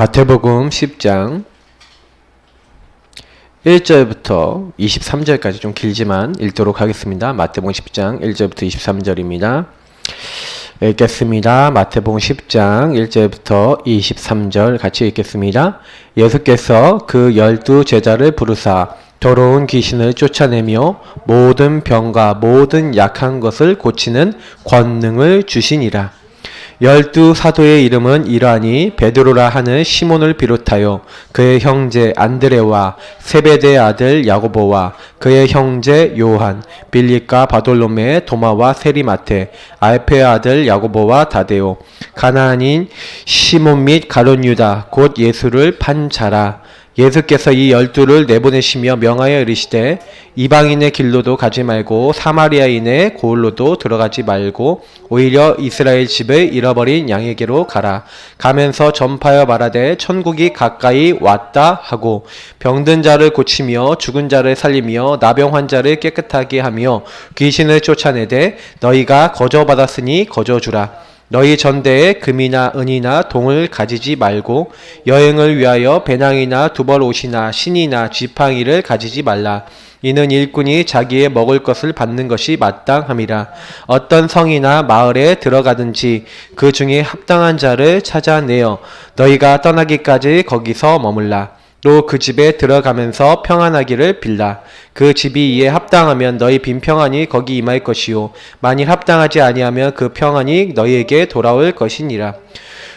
마태복음 10장 1절부터 23절까지 좀 길지만 읽도록 하겠습니다. 마태복음 10장 1절부터 23절입니다. 읽겠습니다. 마태복음 10장 1절부터 23절 같이 읽겠습니다. 예수께서 그 12 제자를 부르사 더러운 귀신을 쫓아내며 모든 병과 모든 약한 것을 고치는 권능을 주시니라. 12 사도의 이름은 이러하니 베드로라 하는 시몬을 비롯하여 그의 형제 안드레와 세베대의 아들 야고보와 그의 형제 요한, 빌립과 바돌로메, 도마와 세리마테, 알페의 아들 야고보와 다데오, 가나안인 시몬 및 가룟 유다 곧 예수를 판 자라. 예수께서 이 12를 내보내시며 명하여 이르시되 이방인의 길로도 가지 말고 사마리아인의 고을로도 들어가지 말고 오히려 이스라엘 집을 잃어버린 양에게로 가라. 가면서 전파하여 말하되 천국이 가까이 왔다 하고 병든 자를 고치며 죽은 자를 살리며 나병 환자를 깨끗하게 하며 귀신을 쫓아내되 너희가 거저받았으니 거저주라. 너희 전대에 금이나 은이나 동을 가지지 말고 여행을 위하여 배낭이나 두벌 옷이나 신이나 지팡이를 가지지 말라. 이는 일꾼이 자기의 먹을 것을 받는 것이 마땅함이라. 어떤 성이나 마을에 들어가든지 그 중에 합당한 자를 찾아내어 너희가 떠나기까지 거기서 머물라. 또 그 집에 들어가면서 평안하기를 빌라. 그 집이 이에 합당하면 너희 빈 평안이 거기 임할 것이요 만일 합당하지 아니하면 그 평안이 너희에게 돌아올 것이니라.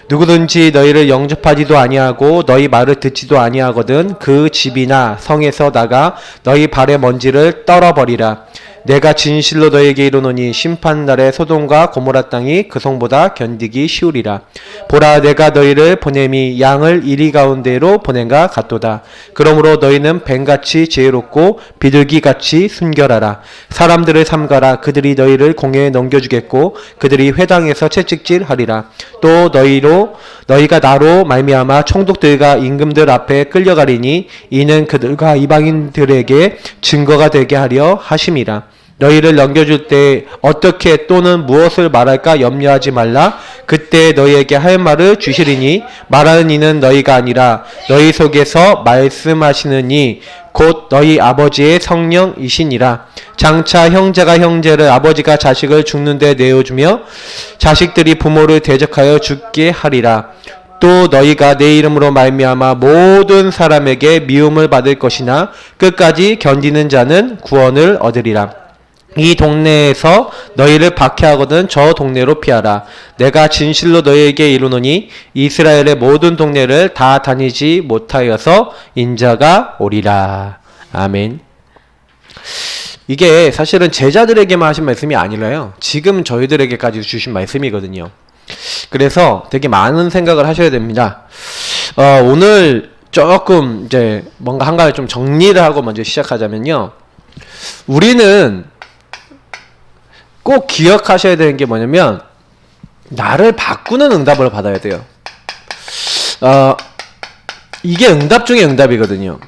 누구든지 너희를 영접하지도 아니하고 너희 말을 듣지도 아니하거든 그 집이나 성에서 나가 너희 발의 먼지를 떨어버리라. 내가 진실로 너희에게 이르노니 심판날에 소돔과 고모라 땅이 그 성보다 견디기 쉬우리라. 보라, 내가 너희를 보냄이 양을 이리 가운데로 보낸가 같도다. 그러므로 너희는 뱀같이 지혜롭고 비둘기같이 순결하라. 사람들을 삼가라. 그들이 너희를 공회에 넘겨주겠고 그들이 회당에서 채찍질하리라. 또 너희가 나로 말미암아 총독들과 임금들 앞에 끌려가리니 이는 그들과 이방인들에게 증거가 되게 하려 하심이라. 너희를 넘겨줄 때 어떻게 또는 무엇을 말할까 염려하지 말라. 그때 너희에게 할 말을 주시리니 말하는 이는 너희가 아니라 너희 속에서 말씀하시는 이 곧 너희 아버지의 성령이시니라. 장차 형제가 형제를 아버지가 자식을 죽는 데 내어주며 자식들이 부모를 대적하여 죽게 하리라. 또 너희가 내 이름으로 말미암아 모든 사람에게 미움을 받을 것이나 끝까지 견디는 자는 구원을 얻으리라. 이 동네에서 너희를 박해하거든 저 동네로 피하라. 내가 진실로 너희에게 이르노니 이스라엘의 모든 동네를 다 다니지 못하여서 인자가 오리라. 아멘. 이게 사실은 제자들에게만 하신 말씀이 아니라요. 지금 저희들에게까지 주신 말씀이거든요. 그래서 되게 많은 생각을 하셔야 됩니다. 오늘 조금 이제 뭔가 한 가지 좀 정리를 하고 먼저 시작하자면요. 우리는 꼭 기억하셔야 되는 게 뭐냐면 나를 바꾸는 응답을 받아야 돼요. 이게 응답 중에 응답이거든요.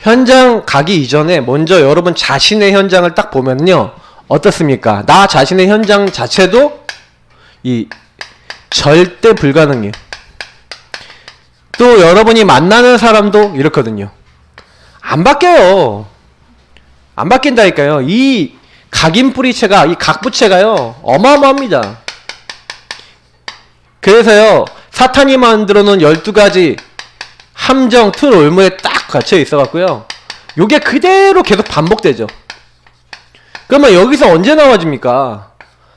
현장 가기 이전에 먼저 여러분 자신의 현장을 딱 보면요. 어떻습니까? 나 자신의 현장 자체도 이 절대 불가능해요. 또 여러분이 만나는 사람도 이렇거든요. 안 바뀌어요. 안 바뀐다니까요. 이 각인뿌리체가, 이 각부체가요, 어마어마합니다. 그래서요, 사탄이 만들어 놓은 12가지 함정, 틀, 올무에 딱 갇혀 있어갖고요, 요게 그대로 계속 반복되죠. 그러면 여기서 언제 나와집니까?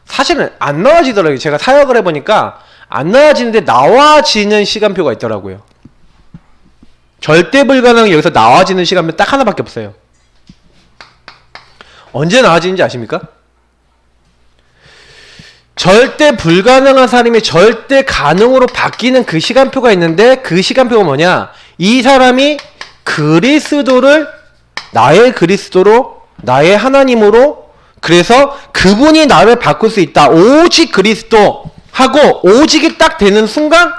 사실은 안 나와지더라고요. 제가 사역을 해보니까 안 나와지는데 나와지는 시간표가 있더라고요. 절대 불가능이 여기서 나와지는 시간표 딱 하나밖에 없어요. 언제 나와지는지 아십니까? 절대 불가능한 사람이 절대 가능으로 바뀌는 그 시간표가 있는데 그 시간표가 뭐냐? 이 사람이 그리스도를 나의 그리스도로 나의 하나님으로 그래서 그분이 나를 바꿀 수 있다. 오직 그리스도 하고 오직이 딱 되는 순간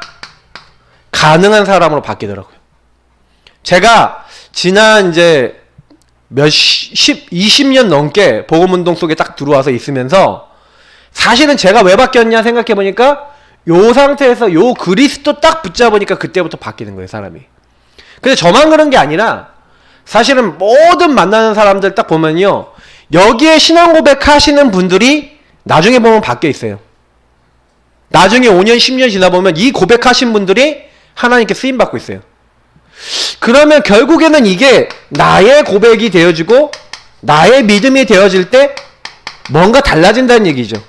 가능한 사람으로 바뀌더라고요. 제가 지난 이제 20년 넘게 복음운동 속에 딱 들어와서 있으면서 사실은 제가 왜 바뀌었냐 생각해보니까 요 상태에서 요 그리스도 딱 붙잡으니까 그때부터 바뀌는 거예요, 사람이. 근데 저만 그런 게 아니라 사실은 모든 만나는 사람들 딱 보면요, 여기에 신앙 고백 하시는 분들이 나중에 보면 바뀌어 있어요. 나중에 5년 10년 지나 보면 이 고백하신 분들이 하나님께 쓰임 받고 있어요. 그러면 결국에는 이게 나의 고백이 되어지고 나의 믿음이 되어질 때 뭔가 달라진다는 얘기죠.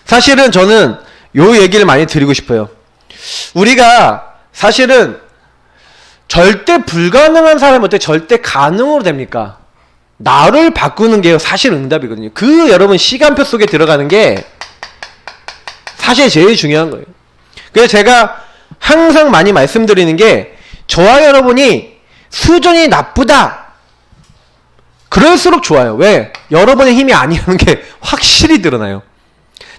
사실은 저는 요 얘기를 많이 드리고 싶어요. 우리가 사실은 절대 불가능한 사람이 어떻게 절대 가능으로 됩니까? 나를 바꾸는 게 사실 응답이거든요. 그 여러분 시간표 속에 들어가는 게 사실 제일 중요한 거예요. 그래서 제가 항상 많이 말씀드리는 게, 저와 여러분이 수준이 나쁘다 그럴수록 좋아요. 왜? 여러분의 힘이 아니라는 게 확실히 드러나요.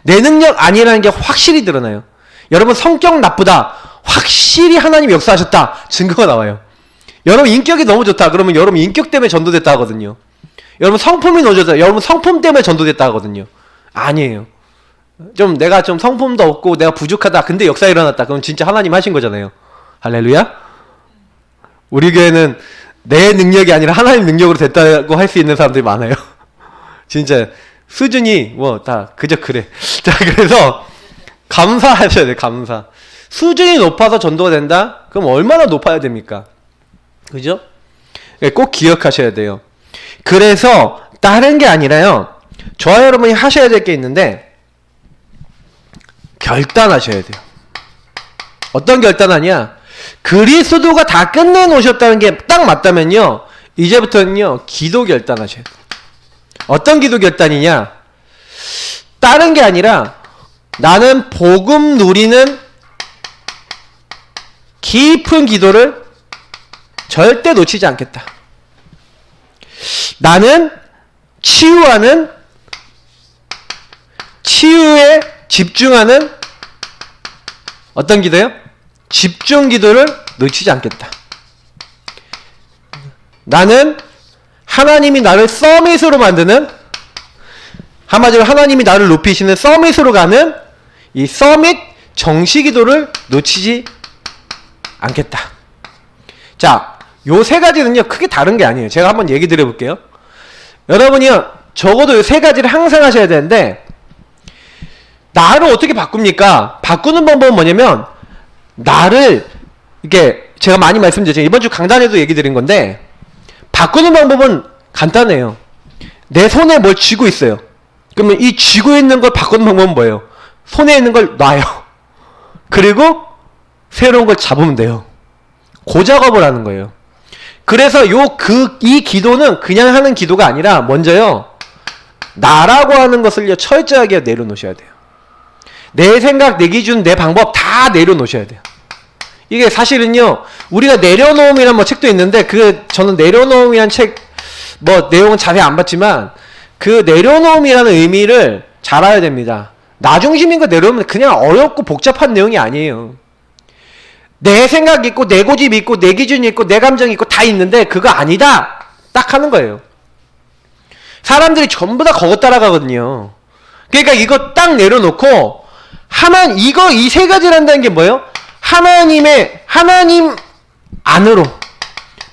내 능력 아니라는 게 확실히 드러나요. 여러분 성격 나쁘다, 확실히 하나님이 역사하셨다, 증거가 나와요. 여러분 인격이 너무 좋다, 그러면 여러분 인격 때문에 전도됐다 하거든요. 여러분 성품이 너무 좋다, 여러분 성품 때문에 전도됐다 하거든요. 아니에요. 내가 좀 성품도 없고 내가 부족하다, 근데 역사 일어났다, 그럼 진짜 하나님 하신 거잖아요. 할렐루야. 우리 교회는 내 능력이 아니라 하나님 능력으로 됐다고 할 수 있는 사람들이 많아요. 진짜 수준이 뭐 다 그저 그래. 자, 그래서 감사하셔야 돼요. 감사. 수준이 높아서 전도가 된다? 그럼 얼마나 높아야 됩니까? 그죠? 꼭 기억하셔야 돼요. 그래서 다른 게 아니라요, 저와 여러분이 하셔야 될 게 있는데, 결단하셔야 돼요. 어떤 결단하냐? 그리스도가 다 끝내놓으셨다는 게 딱 맞다면요, 이제부터는요 기도 결단하셔야 돼요. 어떤 기도 결단이냐? 다른 게 아니라 나는 복음 누리는 깊은 기도를 절대 놓치지 않겠다. 나는 치유에 집중하는 어떤 기도요? 집중 기도를 놓치지 않겠다. 나는 하나님이 나를 서밋으로 만드는, 한마디로 하나님이 나를 높이시는 서밋으로 가는 이 서밋 정시 기도를 놓치지 않겠다. 자, 요 세 가지는요 크게 다른 게 아니에요. 제가 한번 얘기 드려볼게요. 여러분이요 적어도 요 세 가지를 항상 하셔야 되는데, 나를 어떻게 바꿉니까? 바꾸는 방법은 뭐냐면, 나를, 이게 제가 많이 말씀드렸죠. 이번 주 강단에도 얘기 드린 건데, 바꾸는 방법은 간단해요. 내 손에 뭘 쥐고 있어요. 그러면 이 쥐고 있는 걸 바꾸는 방법은 뭐예요? 손에 있는 걸 놔요. 그리고 새로운 걸 잡으면 돼요. 그 작업을 하는 거예요. 그래서 이 기도는 그냥 하는 기도가 아니라, 먼저요, 나라고 하는 것을요 철저하게 내려놓으셔야 돼요. 내 생각, 내 기준, 내 방법 다 내려놓으셔야 돼요. 이게 사실은요, 우리가 내려놓음이란 뭐 책도 있는데, 저는 내려놓음이란 책 뭐 내용은 자세히 안 봤지만, 그 내려놓음이라는 의미를 잘 알아야 됩니다. 나 중심인 거 내려놓으면 그냥 어렵고 복잡한 내용이 아니에요. 내 생각이 있고 내 고집이 있고 내 기준이 있고 내 감정이 있고 다 있는데, 그거 아니다 딱 하는 거예요. 사람들이 전부 다 그거 따라가거든요. 그러니까 이거 딱 내려놓고, 이 세 가지를 한다는 게 뭐예요? 하나님 안으로,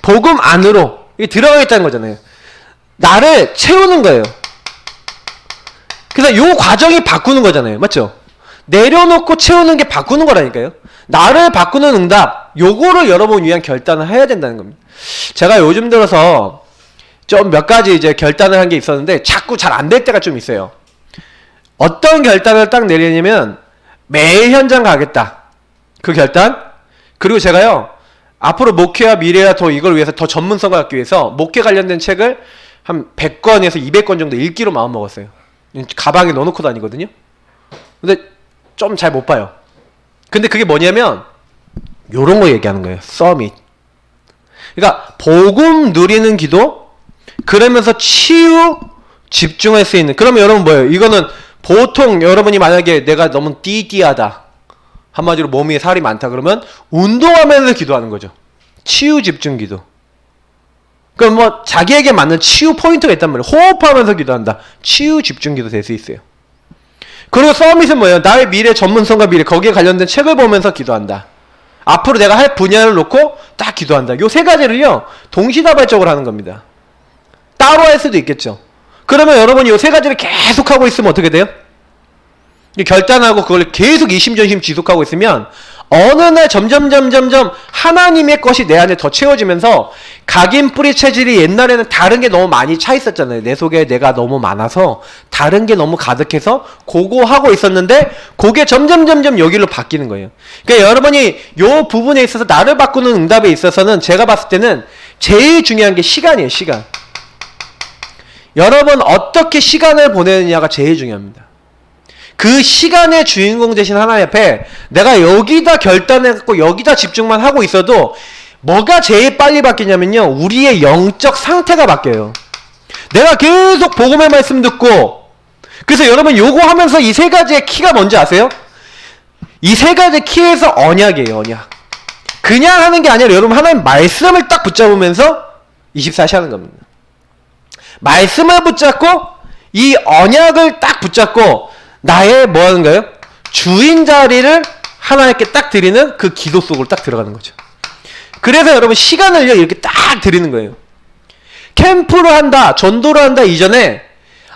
복음 안으로 들어가겠다는 거잖아요. 나를 채우는 거예요. 그래서 요 과정이 바꾸는 거잖아요. 맞죠? 내려놓고 채우는 게 바꾸는 거라니까요. 나를 바꾸는 응답, 요거를 여러분 위한 결단을 해야 된다는 겁니다. 제가 요즘 들어서 좀 몇 가지 이제 결단을 한 게 있었는데, 자꾸 잘 안 될 때가 좀 있어요. 어떤 결단을 딱 내리냐면, 매일 현장 가겠다. 그 결단. 그리고 제가요, 앞으로 목회와 미래와 더 이걸 위해서 더 전문성을 갖기 위해서 목회 관련된 책을 한 100권에서 200권 정도 읽기로 마음먹었어요. 가방에 넣어놓고 다니거든요. 근데 좀 잘 못 봐요. 근데 그게 뭐냐면 요런 거 얘기하는 거예요. 서밋. 그러니까 복음 누리는 기도, 그러면서 치유 집중할 수 있는. 그러면 여러분 뭐예요? 이거는 보통 여러분이 만약에 내가 너무 띠띠하다, 한마디로 몸에 살이 많다 그러면 운동하면서 기도하는 거죠. 치유 집중 기도. 그럼 뭐 자기에게 맞는 치유 포인트가 있단 말이에요. 호흡하면서 기도한다. 치유 집중 기도 될 수 있어요. 그리고 서밋은 뭐예요? 나의 미래 전문성과 미래 거기에 관련된 책을 보면서 기도한다. 앞으로 내가 할 분야를 놓고 딱 기도한다. 요 세 가지를요 동시다발적으로 하는 겁니다. 따로 할 수도 있겠죠. 그러면 여러분이 요 세 가지를 계속 하고 있으면 어떻게 돼요? 결단하고 그걸 계속 이심전심 지속하고 있으면 어느 날 점점 하나님의 것이 내 안에 더 채워지면서 각인 뿌리 체질이 옛날에는 다른 게 너무 많이 차 있었잖아요. 내 속에 내가 너무 많아서 다른 게 너무 가득해서 그거 하고 있었는데 그게 점점 여기로 바뀌는 거예요. 그러니까 여러분이 요 부분에 있어서 나를 바꾸는 응답에 있어서는 제가 봤을 때는 제일 중요한 게 시간이에요. 시간. 여러분 어떻게 시간을 보내느냐가 제일 중요합니다. 그 시간의 주인공 되신 하나님 앞에 내가 여기다 결단해갖고 여기다 집중만 하고 있어도 뭐가 제일 빨리 바뀌냐면요, 우리의 영적 상태가 바뀌어요. 내가 계속 복음의 말씀 듣고, 그래서 여러분 요거 하면서 이 세 가지의 키가 뭔지 아세요? 이 세 가지 키에서 언약이에요. 언약. 그냥 하는 게 아니라 여러분 하나님 말씀을 딱 붙잡으면서 24시 하는 겁니다. 말씀을 붙잡고 이 언약을 딱 붙잡고 나의 뭐 하는 거예요? 주인 자리를 하나님께 딱 드리는 그 기도 속으로 딱 들어가는 거죠. 그래서 여러분 시간을 이렇게 딱 드리는 거예요. 캠프를 한다, 전도를 한다 이전에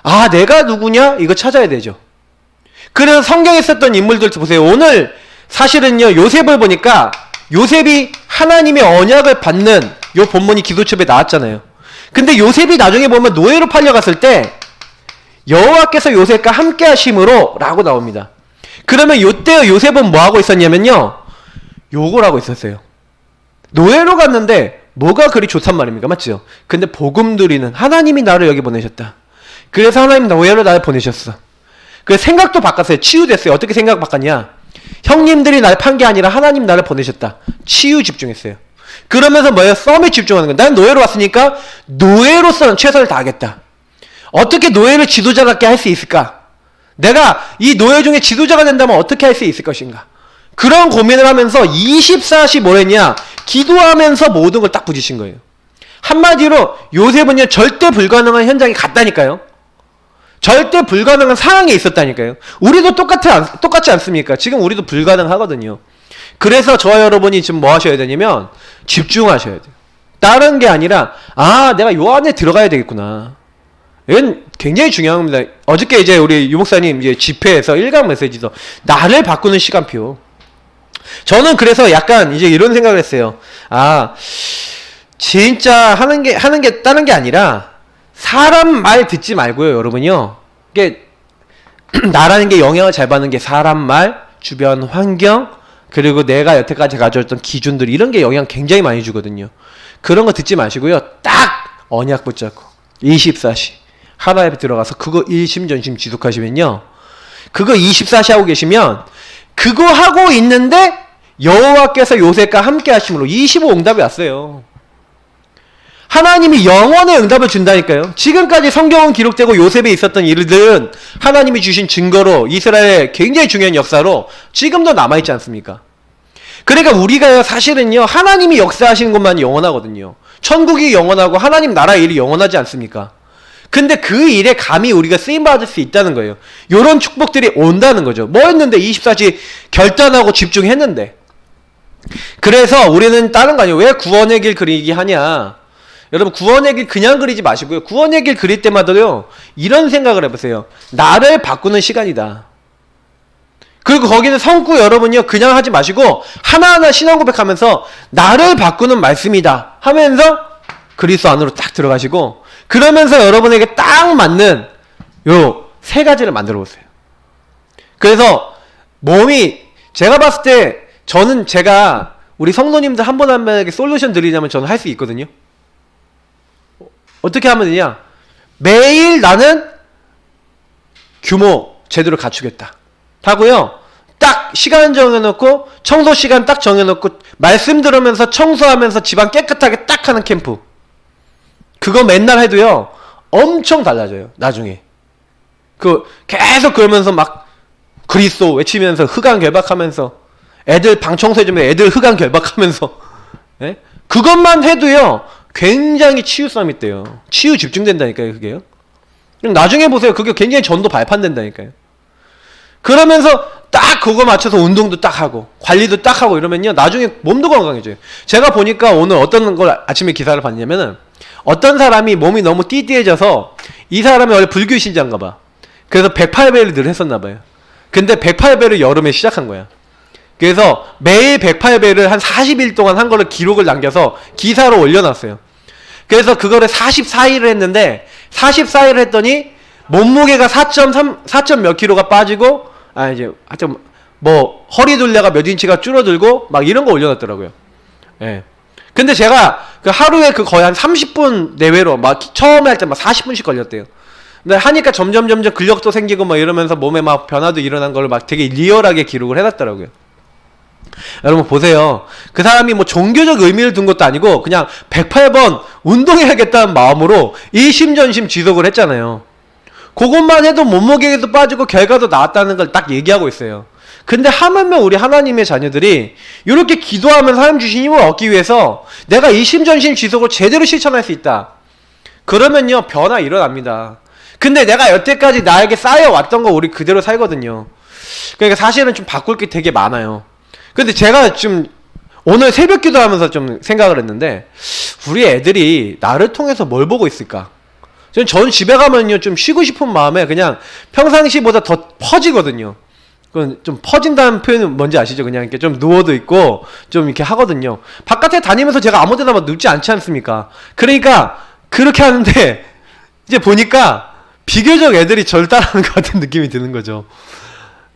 아 내가 누구냐? 이거 찾아야 되죠. 그래서 성경에 썼던 인물들 보세요. 오늘 사실은요 요셉을 보니까 요셉이 하나님의 언약을 받는 요 본문이 기도첩에 나왔잖아요. 근데 요셉이 나중에 보면 노예로 팔려갔을 때 여호와께서 요셉과 함께 하심으로 라고 나옵니다. 그러면 요때 요셉은 뭐 하고 있었냐면요, 요걸 하고 있었어요. 노예로 갔는데 뭐가 그리 좋단 말입니까? 맞죠? 근데 복음 드리는 하나님이 나를 여기 보내셨다. 그래서 하나님 노예로 나를 보내셨어. 그래서 생각도 바꿨어요. 치유됐어요. 어떻게 생각 바꿨냐? 형님들이 날 판 게 아니라 하나님 나를 보내셨다. 치유 집중했어요. 그러면서 뭐예요? 썸에 집중하는 거예요. 난 노예로 왔으니까 노예로서는 최선을 다하겠다. 어떻게 노예를 지도자답게 할 수 있을까? 내가 이 노예 중에 지도자가 된다면 어떻게 할 수 있을 것인가? 그런 고민을 하면서 24시 뭐 했냐? 기도하면서 모든 걸 딱 부딪힌 거예요. 한마디로 요셉은요 절대 불가능한 현장에 갔다니까요. 절대 불가능한 상황에 있었다니까요. 우리도 똑같지 않습니까? 지금 우리도 불가능하거든요. 그래서 저와 여러분이 지금 뭐 하셔야 되냐면 집중하셔야 돼요. 다른 게 아니라 아 내가 요 안에 들어가야 되겠구나. 이건 굉장히 중요한 겁니다. 어저께 이제 우리 유목사님 이제 집회에서 일강 메시지도 나를 바꾸는 시간표. 저는 그래서 약간 이제 이런 생각을 했어요. 아, 진짜 하는 게 다른 게 아니라 사람 말 듣지 말고요, 여러분요. 이게 나라는 게 영향을 잘 받는 게 사람 말, 주변 환경, 그리고 내가 여태까지 가져왔던 기준들 이런 게 영향 굉장히 많이 주거든요. 그런 거 듣지 마시고요. 딱 언약 붙잡고 24시 하나님 앞에 들어가서 그거 일심전심 지속하시면요. 그거 24시 하고 계시면 그거 하고 있는데 여호와께서 요셉과 함께 하심으로 25 응답이 왔어요. 하나님이 영원의 응답을 준다니까요. 지금까지 성경은 기록되고 요셉에 있었던 일들은 하나님이 주신 증거로 이스라엘의 굉장히 중요한 역사로 지금도 남아있지 않습니까? 그러니까 우리가 사실은요 하나님이 역사하시는 것만 영원하거든요. 천국이 영원하고 하나님 나라의 일이 영원하지 않습니까? 근데 그 일에 감히 우리가 쓰임받을 수 있다는 거예요. 요런 축복들이 온다는 거죠. 뭐 했는데 24시 결단하고 집중했는데. 그래서 우리는 다른 거 아니에요. 왜 구원의 길 그리기 하냐. 여러분 구원의 길 그냥 그리지 마시고요. 구원의 길 그릴 때마다요 이런 생각을 해보세요. 나를 바꾸는 시간이다. 그리고 거기는 성구 여러분이요 그냥 하지 마시고 하나하나 신앙 고백하면서 나를 바꾸는 말씀이다 하면서 그리스도 안으로 딱 들어가시고 그러면서 여러분에게 딱 맞는 요 세 가지를 만들어 보세요. 그래서 몸이 제가 봤을 때 저는 제가 우리 성도님들 한 분 한 분에게 솔루션 드리자면 저는 할 수 있거든요. 어떻게 하면 되냐? 매일 나는 규모 제대로 갖추겠다 하고요. 딱 시간 정해놓고 청소 시간 딱 정해놓고 말씀 들으면서 청소하면서 집안 깨끗하게 딱 하는 캠프. 그거 맨날 해도요 엄청 달라져요. 나중에 계속 그러면서 막 그리스도 외치면서 흑암 결박하면서 애들 방 청소해주면 애들 흑암 결박하면서 예? 그것만 해도요 굉장히 치유성이 있대요. 치유 집중된다니까요. 그게요. 나중에 보세요. 그게 굉장히 전도 발판된다니까요. 그러면서 딱 그거 맞춰서 운동도 딱 하고 관리도 딱 하고 이러면요 나중에 몸도 건강해져요. 제가 보니까 오늘 어떤 걸 아침에 기사를 봤냐면은 어떤 사람이 몸이 너무 띠띠해져서 이 사람이 원래 불교 신자인가 봐. 그래서 108배를 늘 했었나 봐요. 근데 108배를 여름에 시작한 거야. 그래서 매일 108배를 한 40일 동안 한 거를 기록을 남겨서 기사로 올려놨어요. 그래서 그거를 44일을 했는데 44일을 했더니 몸무게가 4점 몇 킬로가 빠지고 이제 하여튼 뭐 허리 둘레가 몇 인치가 줄어들고 막 이런 거 올려놨더라고요. 예. 근데 제가 그 하루에 그 거의 한 30분 내외로 막 처음에 할 때 막 40분씩 걸렸대요. 근데 하니까 점점 근력도 생기고 막 이러면서 몸에 막 변화도 일어난 걸 막 되게 리얼하게 기록을 해놨더라고요. 여러분 보세요. 그 사람이 뭐 종교적 의미를 둔 것도 아니고 그냥 108번 운동해야겠다는 마음으로 이심전심 지속을 했잖아요. 그것만 해도 몸무게도 빠지고 결과도 나왔다는 걸 딱 얘기하고 있어요. 근데 하물며 우리 하나님의 자녀들이 이렇게 기도하면서 하나님 주신 힘을 얻기 위해서 내가 이심전심 지속을 제대로 실천할 수 있다. 그러면요 변화 일어납니다. 근데 내가 여태까지 나에게 쌓여왔던 거 우리 그대로 살거든요. 그러니까 사실은 좀 바꿀 게 되게 많아요. 근데 제가 좀 오늘 새벽 기도하면서 좀 생각을 했는데 우리 애들이 나를 통해서 뭘 보고 있을까? 저는 집에 가면요 좀 쉬고 싶은 마음에 그냥 평상시보다 더 퍼지거든요. 그건 좀 퍼진다는 표현은 뭔지 아시죠? 그냥 이렇게 좀 누워도 있고 좀 이렇게 하거든요. 바깥에 다니면서 제가 아무데나 막 눕지 않지 않습니까? 그러니까 그렇게 하는데 이제 보니까 비교적 애들이 절 따라하는 것 같은 느낌이 드는 거죠.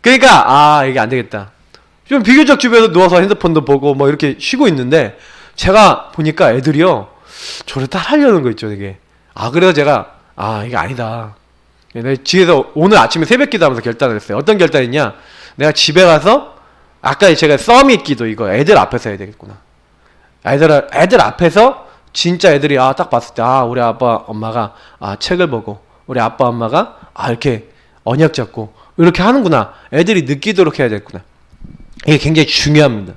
그러니까 이게 안 되겠다. 좀 비교적 집에서 누워서 핸드폰도 보고 뭐 이렇게 쉬고 있는데 제가 보니까 애들이요 저를 따라하려는 거 있죠 되게. 그래서 제가 이게 아니다. 내가 집에서 오늘 아침에 새벽 기도하면서 결단을 했어요. 어떤 결단이냐, 내가 집에 가서 아까 제가 서밋 기도 이거 애들 앞에서 해야 되겠구나. 애들 앞에서 진짜 애들이 딱 봤을 때 우리 아빠 엄마가 책을 보고 우리 아빠 엄마가 이렇게 언약 잡고 이렇게 하는구나, 애들이 느끼도록 해야 되겠구나. 이게 굉장히 중요합니다.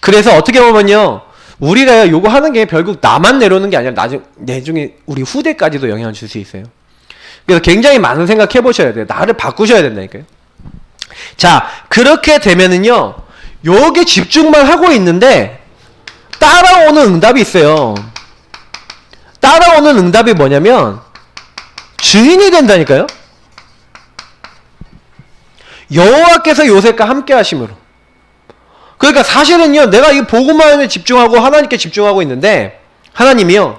그래서 어떻게 보면요 우리가 요거 하는 게 결국 나만 내려오는 게 아니라 나중에 우리 후대까지도 영향을 줄 수 있어요. 그래서 굉장히 많은 생각 해보셔야 돼요. 나를 바꾸셔야 된다니까요. 자, 그렇게 되면은요 요게 집중만 하고 있는데 따라오는 응답이 있어요. 따라오는 응답이 뭐냐면 증인이 된다니까요. 여호와께서 요셉과 함께 하심으로. 그러니까 사실은요 내가 이 복음만에 집중하고 하나님께 집중하고 있는데 하나님이요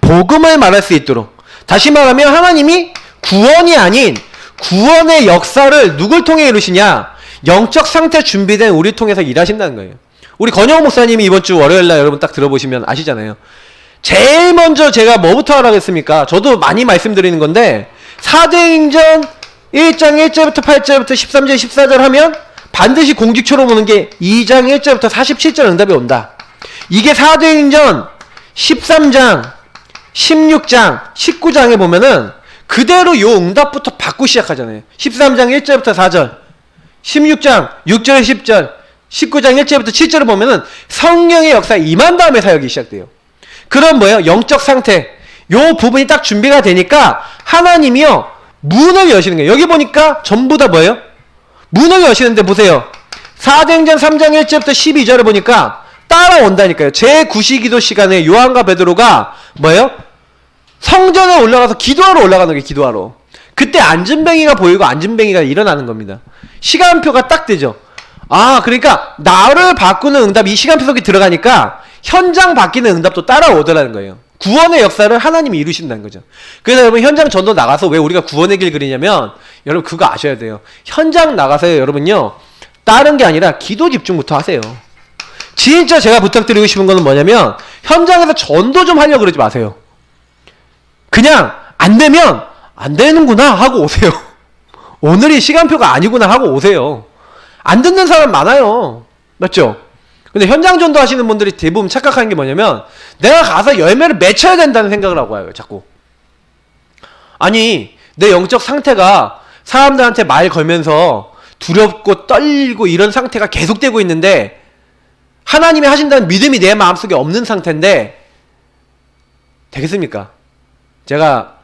복음을 말할 수 있도록, 다시 말하면 하나님이 구원이 아닌 구원의 역사를 누굴 통해 이루시냐, 영적 상태 준비된 우리 통해서 일하신다는 거예요. 우리 건영 목사님이 이번 주 월요일날 여러분 딱 들어보시면 아시잖아요. 제일 먼저 제가 뭐부터 하라겠습니까? 저도 많이 말씀드리는 건데 사도행전 1장 1절부터 8절부터 13절 14절 하면 반드시 공직처럼 오는 게 2장 1절부터 47절 응답이 온다. 이게 사도행전 13장 16장 19장에 보면은 그대로 요 응답부터 받고 시작하잖아요. 13장 1절부터 4절, 16장 6절 10절, 19장 1절부터 7절을 보면은 성령의 역사에 임한 다음에 사역이 시작돼요. 그럼 뭐예요? 영적 상태 요 부분이 딱 준비가 되니까 하나님이요 문을 여시는 거예요. 여기 보니까 전부 다 뭐예요? 문을 여시는데 보세요. 사도행전 3장 1절부터 12절을 보니까 따라온다니까요. 제9시기도 시간에 요한과 베드로가 뭐예요? 성전에 올라가서 기도하러 올라가는 게 기도하러. 그때 안진뱅이가 보이고 안진뱅이가 일어나는 겁니다. 시간표가 딱 되죠. 그러니까 나를 바꾸는 응답, 이 시간표 속에 들어가니까 현장 바뀌는 응답도 따라오더라는 거예요. 구원의 역사를 하나님이 이루신다는 거죠. 그래서 여러분 현장 전도 나가서 왜 우리가 구원의 길 그리냐면 여러분 그거 아셔야 돼요. 현장 나가서요 여러분요 다른 게 아니라 기도 집중부터 하세요. 진짜 제가 부탁드리고 싶은 거는 뭐냐면 현장에서 전도 좀 하려고 그러지 마세요. 그냥 안 되면 안 되는구나 하고 오세요. 오늘이 시간표가 아니구나 하고 오세요. 안 듣는 사람 많아요. 맞죠? 근데 현장 전도 하시는 분들이 대부분 착각하는 게 뭐냐면 내가 가서 열매를 맺혀야 된다는 생각을 하고 와요. 자꾸. 아니 내 영적 상태가 사람들한테 말 걸면서 두렵고 떨리고 이런 상태가 계속되고 있는데 하나님이 하신다는 믿음이 내 마음속에 없는 상태인데 되겠습니까? 제가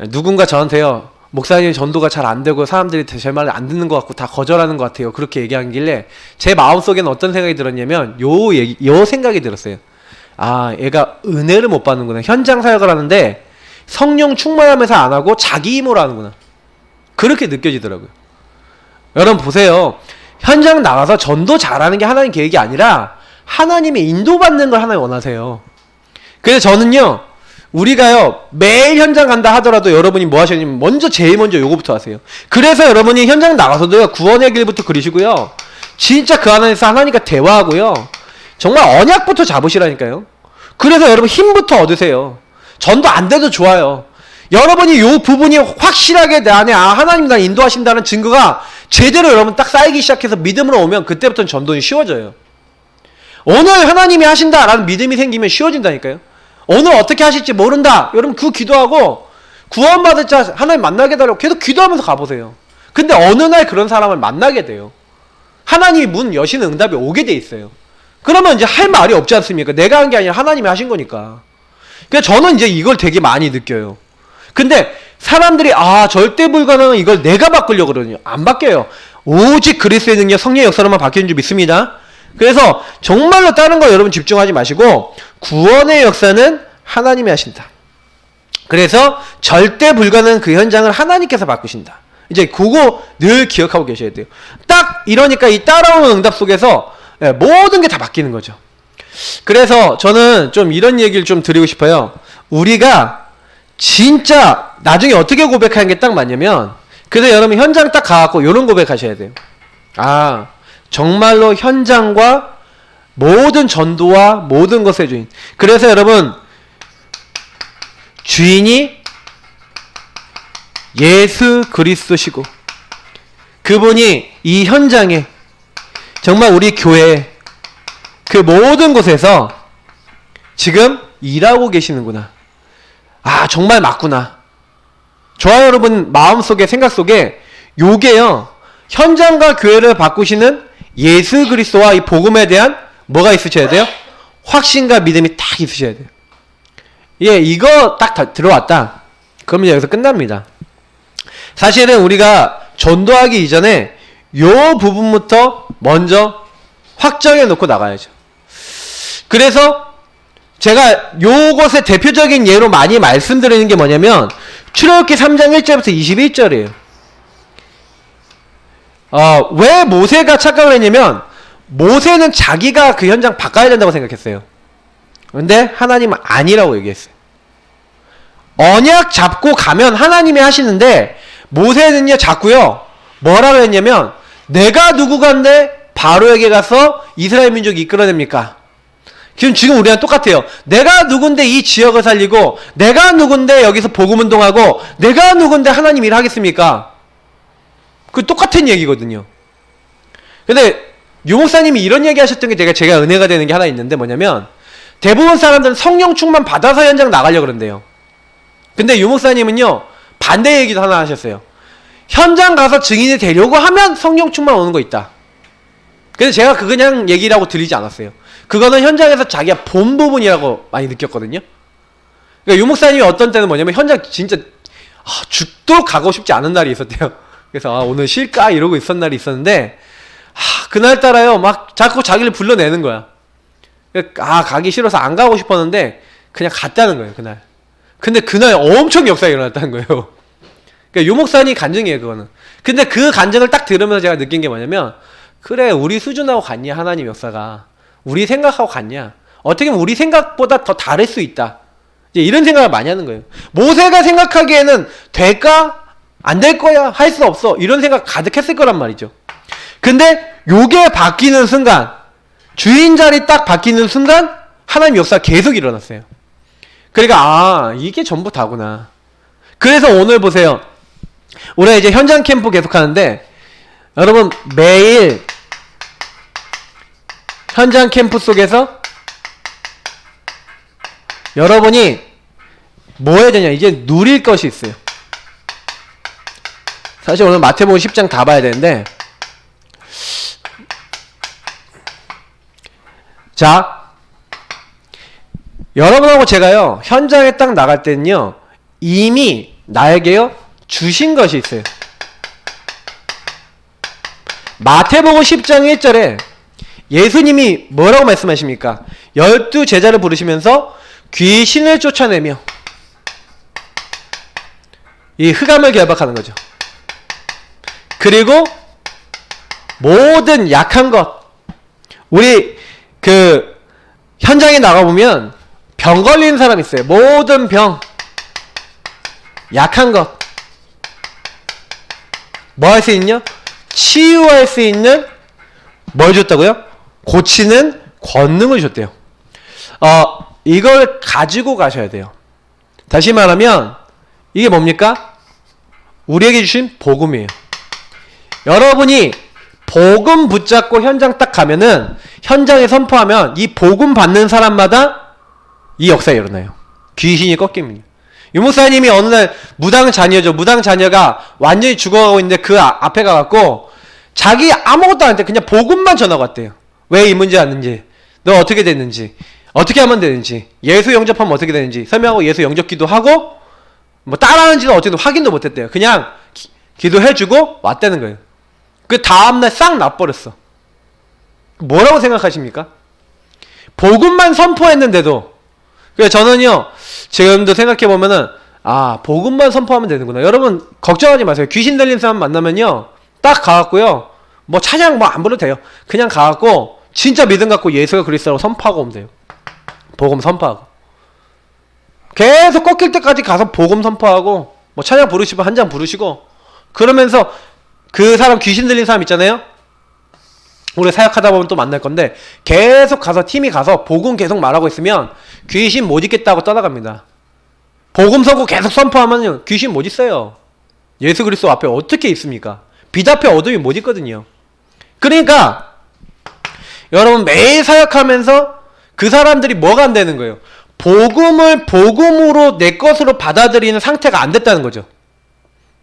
누군가 저한테요 목사님 전도가 잘 안 되고 사람들이 제 말을 안 듣는 것 같고 다 거절하는 것 같아요. 그렇게 얘기하길래 제 마음속에는 어떤 생각이 들었냐면 요 생각이 들었어요. 아, 얘가 은혜를 못 받는구나. 현장 사역을 하는데 성령 충만하면서 안 하고 자기 힘으로 하는구나. 그렇게 느껴지더라고요. 여러분 보세요. 현장 나가서 전도 잘하는 게 하나님 계획이 아니라 하나님의 인도받는 걸 하나님 원하세요. 그래서 저는요, 우리가요 매일 현장 간다 하더라도 여러분이 뭐 하셔야 되냐면 제일 먼저 요거부터 하세요. 그래서 여러분이 현장 나가서도요 구원의 길부터 그리시고요, 진짜 그 안에서 하나님과 대화하고요, 정말 언약부터 잡으시라니까요. 그래서 여러분 힘부터 얻으세요. 전도 안 돼도 좋아요. 여러분이 요 부분이 확실하게 내 안에 하나님 날 인도하신다는 증거가 제대로 여러분 딱 쌓이기 시작해서 믿음으로 오면 그때부터는 전도는 쉬워져요. 오늘 하나님이 하신다라는 믿음이 생기면 쉬워진다니까요. 오늘 어떻게 하실지 모른다. 여러분 그 기도하고 구원받을 자 하나님 만나게 해달라고 계속 기도하면서 가보세요. 근데 어느 날 그런 사람을 만나게 돼요. 하나님이 문 여시는 응답이 오게 돼 있어요. 그러면 이제 할 말이 없지 않습니까? 내가 한 게 아니라 하나님이 하신 거니까. 그래서 저는 이제 이걸 되게 많이 느껴요. 근데 사람들이 절대 불가능한 이걸 내가 바꾸려고 그러거든요. 안 바뀌어요. 오직 그리스도의 능력, 성령의 역사로만 바뀌는 줄 믿습니다. 그래서 정말로 다른 거 여러분 집중하지 마시고 구원의 역사는 하나님이 하신다. 그래서 절대 불가능한 그 현장을 하나님께서 바꾸신다. 이제 그거 늘 기억하고 계셔야 돼요. 딱 이러니까 이 따라오는 응답 속에서 모든 게 다 바뀌는 거죠. 그래서 저는 좀 이런 얘기를 좀 드리고 싶어요. 우리가 진짜 나중에 어떻게 고백하는 게 딱 맞냐면, 그래서 여러분 현장 딱 가갖고 이런 고백하셔야 돼요. 정말로 현장과 모든 전도와 모든 것의 주인. 그래서 여러분 주인이 예수 그리스도시고 그분이 이 현장에 정말 우리 교회 그 모든 곳에서 지금 일하고 계시는구나. 정말 맞구나. 저와 여러분 마음속에 생각 속에 요게요, 현장과 교회를 바꾸시는 예수 그리스도와 이 복음에 대한 뭐가 있으셔야 돼요? 확신과 믿음이 딱 있으셔야 돼요. 이거 딱 들어왔다. 그러면 여기서 끝납니다. 사실은 우리가 전도하기 이전에 요 부분부터 먼저 확정해 놓고 나가야죠. 그래서 제가 요것의 대표적인 예로 많이 말씀드리는 게 뭐냐면 출애굽기 3장 1절부터 21절이에요. 왜 모세가 착각을 했냐면 모세는 자기가 그 현장 바꿔야 된다고 생각했어요. 근데 하나님은 아니라고 얘기했어요. 언약 잡고 가면 하나님이 하시는데 모세는요 자꾸요 뭐라고 했냐면, 내가 누구간데 바로에게 가서 이스라엘 민족이 이끌어냅니까? 지금 우리랑 똑같아요. 내가 누군데 이 지역을 살리고, 내가 누군데 여기서 복음운동하고, 내가 누군데 하나님 일 하겠습니까? 그 똑같은 얘기거든요. 근데 유 목사님이 이런 얘기 하셨던 게 제가 은혜가 되는 게 하나 있는데 뭐냐면, 대부분 사람들은 성령 충만 받아서 현장 나가려고 그런대요. 근데 유 목사님은요 반대 얘기도 하나 하셨어요. 현장 가서 증인이 되려고 하면 성령 충만 오는 거 있다. 그래서 제가 그냥 얘기라고 들리지 않았어요. 그거는 현장에서 자기가 본 부분이라고 많이 느꼈거든요. 그러니까 유 목사님이 어떤 때는 뭐냐면 현장 진짜 죽도록 가고 싶지 않은 날이 있었대요. 그래서 오늘 쉴까 이러고 있었던 날이 있었는데 그날따라요 막 자꾸 자기를 불러내는 거야. 가기 싫어서 안 가고 싶었는데 그냥 갔다는 거예요 그날. 근데 그날 엄청 역사가 일어났다는 거예요. 그러니까 유 목사님 간증이에요 그거는. 근데 그 간증을 딱 들으면서 제가 느낀 게 뭐냐면, 그래 우리 수준하고 같냐 하나님 역사가, 우리 생각하고 같냐, 어떻게 보면 우리 생각보다 더 다를 수 있다, 이제 이런 생각을 많이 하는 거예요. 모세가 생각하기에는 될까? 안 될 거야? 할 수 없어, 이런 생각 가득했을 거란 말이죠. 근데 요게 바뀌는 순간, 주인 자리 딱 바뀌는 순간 하나님 역사가 계속 일어났어요. 그러니까 이게 전부 다구나. 그래서 오늘 보세요. 우리가 이제 현장 캠프 계속 하는데 여러분 매일 현장 캠프 속에서 여러분이 뭐 해야 되냐, 이제 누릴 것이 있어요. 사실 오늘 마태복음 10장 다 봐야 되는데, 자 여러분하고 제가요 현장에 딱 나갈 때는요 이미 나에게요 주신 것이 있어요. 마태복음 10장 1절에 예수님이 뭐라고 말씀하십니까? 12제자를 부르시면서 귀신을 쫓아내며 이 흑암을 결박하는 거죠. 그리고 모든 약한 것, 우리 그 현장에 나가보면 병 걸리는 사람 있어요. 모든 병, 약한 것 뭐 할 수 있냐? 치유할 수 있는 뭘 줬다고요? 고치는 권능을 줬대요. 이걸 가지고 가셔야 돼요. 다시 말하면 이게 뭡니까? 우리에게 주신 복음이에요. 여러분이 복음 붙잡고 현장 딱 가면은, 현장에 선포하면 이 복음 받는 사람마다 이 역사가 일어나요. 귀신이 꺾입니다. 유목사님이 어느 날 무당 자녀죠. 무당 자녀가 완전히 죽어가고 있는데 그 앞에 가갖고 자기 아무것도 안 돼. 그냥 복음만 전하고 왔대요. 왜 이 문제 왔는지, 너 어떻게 됐는지, 어떻게 하면 되는지, 예수 영접하면 어떻게 되는지 설명하고 예수 영접기도 하고 뭐 따라하는지는 어쨌든 확인도 못했대요. 그냥 기도해주고 왔다는 거예요. 그 다음날 싹 나버렸어. 뭐라고 생각하십니까? 복음만 선포했는데도. 그래서 저는요, 지금도 생각해보면은, 복음만 선포하면 되는구나. 여러분, 걱정하지 마세요. 귀신 들린 사람 만나면요, 딱 가갖고요, 뭐 찬양 뭐 안 불러도 돼요. 그냥 가갖고, 진짜 믿음 갖고 예수가 그리스도라고 선포하고 오면 돼요. 복음 선포하고. 계속 꺾일 때까지 가서 복음 선포하고, 뭐 찬양 부르시고, 한 장 부르시고, 그러면서 그 사람 귀신 들린 사람 있잖아요? 우리 사역하다 보면 또 만날 건데, 계속 가서, 팀이 가서 복음 계속 말하고 있으면 귀신 못 있겠다고 떠나갑니다. 복음 선고 계속 선포하면 귀신 못 있어요. 예수 그리스도 앞에 어떻게 있습니까? 빛 앞에 어둠이 못 있거든요. 그러니까 여러분 매일 사역하면서 그 사람들이 뭐가 안 되는 거예요? 복음을 복음으로 내 것으로 받아들이는 상태가 안 됐다는 거죠.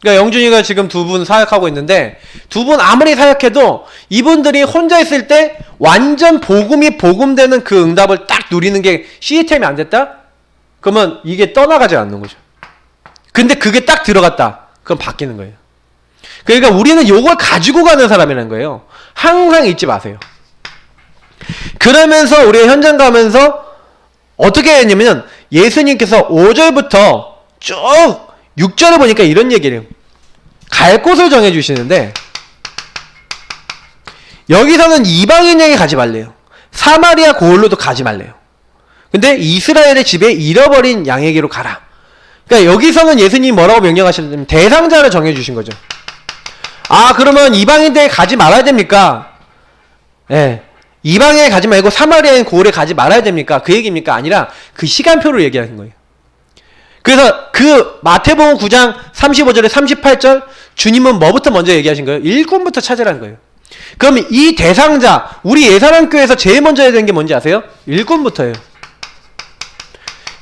그러니까 영준이가 지금 두 분 사역하고 있는데, 두 분 아무리 사역해도 이분들이 혼자 있을 때 완전 복음이 복음되는 그 응답을 딱 누리는 게 시스템이 안 됐다? 그러면 이게 떠나가지 않는 거죠. 근데 그게 딱 들어갔다. 그럼 바뀌는 거예요. 그러니까 우리는 요걸 가지고 가는 사람이라는 거예요. 항상 잊지 마세요. 그러면서 우리 현장 가면서 어떻게 했냐면, 예수님께서 5절부터 쭉 6절에 보니까 이런 얘기를 해요. 갈 곳을 정해주시는데, 여기서는 이방인에게 가지 말래요. 사마리아 고을로도 가지 말래요. 근데 이스라엘의 집에 잃어버린 양에게로 가라. 그러니까 여기서는 예수님이 뭐라고 명령하시냐면 대상자를 정해주신 거죠. 그러면 이방인들에게 가지 말아야 됩니까? 예. 이방인에 가지 말고 사마리아인 고을에 가지 말아야 됩니까? 그 얘기입니까? 아니라 그 시간표를 얘기하는 거예요. 그래서 그 마태복음 9장 35절에 38절 주님은 뭐부터 먼저 얘기하신 거예요? 일꾼부터 찾으라는 거예요. 그럼 이 대상자, 우리 예사랑교회에서 제일 먼저 해야 되는 게 뭔지 아세요? 일꾼부터예요.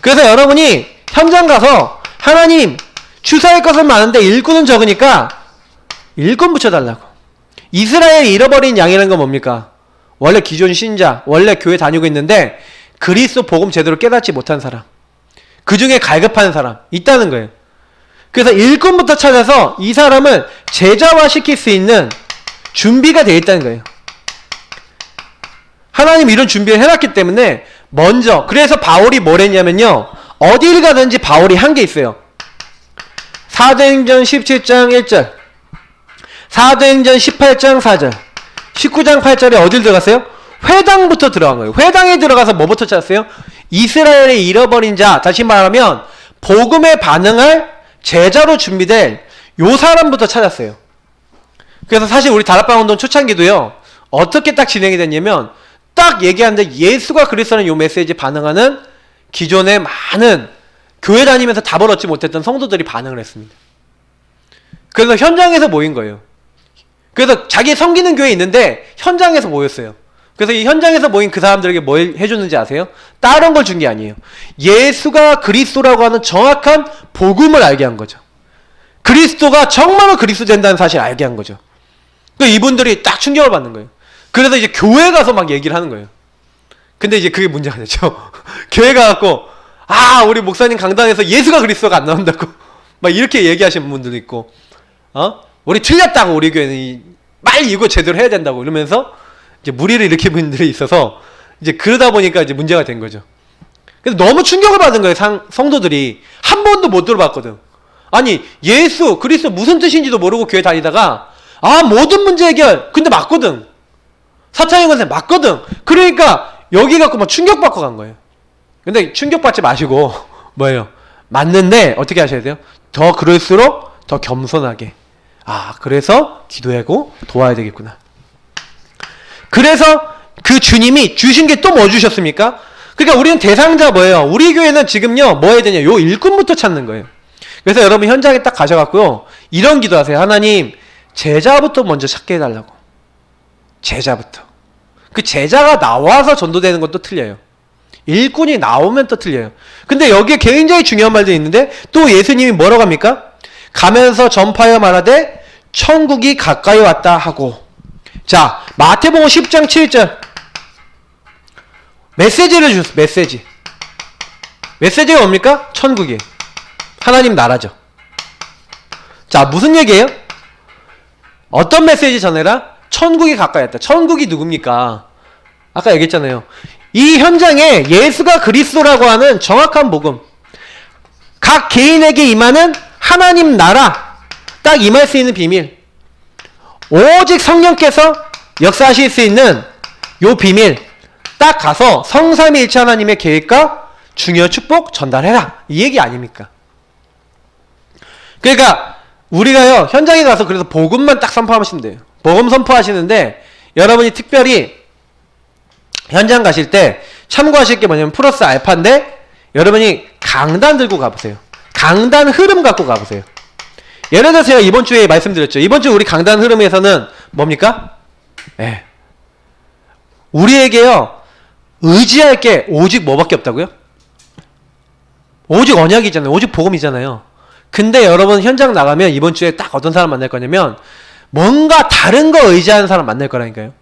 그래서 여러분이 현장 가서 하나님 추사할 것은 많은데 일꾼은 적으니까 일꾼 붙여달라고. 이스라엘이 잃어버린 양이라는 건 뭡니까? 원래 기존 신자, 원래 교회 다니고 있는데 그리스도 복음 제대로 깨닫지 못한 사람, 그 중에 갈급하는 사람 있다는 거예요. 그래서 일꾼부터 찾아서 이 사람을 제자화시킬 수 있는 준비가 되어 있다는 거예요. 하나님 이런 준비를 해놨기 때문에 먼저, 그래서 바울이 뭘 했냐면요, 어딜 가든지 바울이 한 게 있어요. 사도행전 17장 1절, 사도행전 18장 4절, 19장 8절에 어딜 들어갔어요? 회당부터 들어간 거예요. 회당에 들어가서 뭐부터 찾았어요? 이스라엘의 잃어버린 자, 다시 말하면 복음에 반응할 제자로 준비될 요 사람부터 찾았어요. 그래서 사실 우리 다락방 운동 초창기도요, 어떻게 딱 진행이 됐냐면, 딱 얘기하는데 예수가 그리스도라는 요 메시지에 반응하는 기존의 많은 교회 다니면서 답을 얻지 못했던 성도들이 반응을 했습니다. 그래서 현장에서 모인 거예요. 그래서 자기 섬기는 교회에 있는데 현장에서 모였어요. 그래서 이 현장에서 모인 그 사람들에게 뭘 해줬는지 아세요? 다른 걸 준 게 아니에요. 예수가 그리스도라고 하는 정확한 복음을 알게 한 거죠. 그리스도가 정말로 그리스도 된다는 사실을 알게 한 거죠. 그러니까 이분들이 딱 충격을 받는 거예요. 그래서 이제 교회 가서 막 얘기를 하는 거예요. 근데 이제 그게 문제가 되죠. 교회 가갖고 우리 목사님 강단에서 예수가 그리스도가 안 나온다고 막 이렇게 얘기하시는 분들도 있고, 우리 틀렸다고, 우리 교회는 빨리 이거 제대로 해야 된다고 이러면서 이제 무리를 일으키는 분들이 있어서 이제 그러다 보니까 이제 문제가 된 거죠. 그래서 너무 충격을 받은 거예요. 성도들이 한 번도 못 들어봤거든. 아니 예수 그리스도 무슨 뜻인지도 모르고 교회 다니다가 모든 문제 해결 근데 맞거든. 사탄의 권세 맞거든. 그러니까 여기 갖고 막 충격받고 간 거예요. 근데 충격받지 마시고 뭐예요? 맞는데 어떻게 하셔야 돼요? 더 그럴수록 더 겸손하게. 그래서 기도하고 도와야 되겠구나. 그래서 그 주님이 주신 게 또 뭐 주셨습니까? 그러니까 우리는 대상자 뭐예요? 우리 교회는 지금요 뭐 해야 되냐? 요 일꾼부터 찾는 거예요. 그래서 여러분 현장에 딱 가셔갖고요 이런 기도하세요. 하나님 제자부터 먼저 찾게 해달라고. 제자부터. 그 제자가 나와서 전도되는 것도 틀려요. 일꾼이 나오면 또 틀려요. 근데 여기에 굉장히 중요한 말들이 있는데 또 예수님이 뭐라고 합니까? 가면서 전파하여 말하되 천국이 가까이 왔다 하고. 자 마태복음 10장 7절 메시지를 주셨어요. 메시지가 뭡니까? 천국이 하나님 나라죠. 자 무슨 얘기예요? 어떤 메시지 전해라? 천국이 가까이 왔다. 천국이 누굽니까? 아까 얘기했잖아요. 이 현장에 예수가 그리스도라고 하는 정확한 복음, 각 개인에게 임하는 하나님 나라 딱 임할 수 있는 비밀, 오직 성령께서 역사하실 수 있는 요 비밀 딱 가서 성삼위일체 하나님의 계획과 중요한 축복 전달해라 이 얘기 아닙니까? 그러니까 우리가요 현장에 가서 그래서 복음만 딱 선포하시면 돼요. 복음 선포하시는데 여러분이 특별히 현장 가실 때 참고하실 게 뭐냐면 플러스 알파인데 여러분이 강단 들고 가보세요. 강단 흐름 갖고 가보세요. 예를 들어서 제가 이번 주에 말씀드렸죠. 이번 주 우리 강단 흐름에서는 뭡니까? 우리에게요 의지할 게 오직 뭐밖에 없다고요? 오직 언약이잖아요. 오직 복음이잖아요. 근데 여러분 현장 나가면 이번 주에 딱 어떤 사람 만날 거냐면 뭔가 다른 거 의지하는 사람 만날 거라니까요.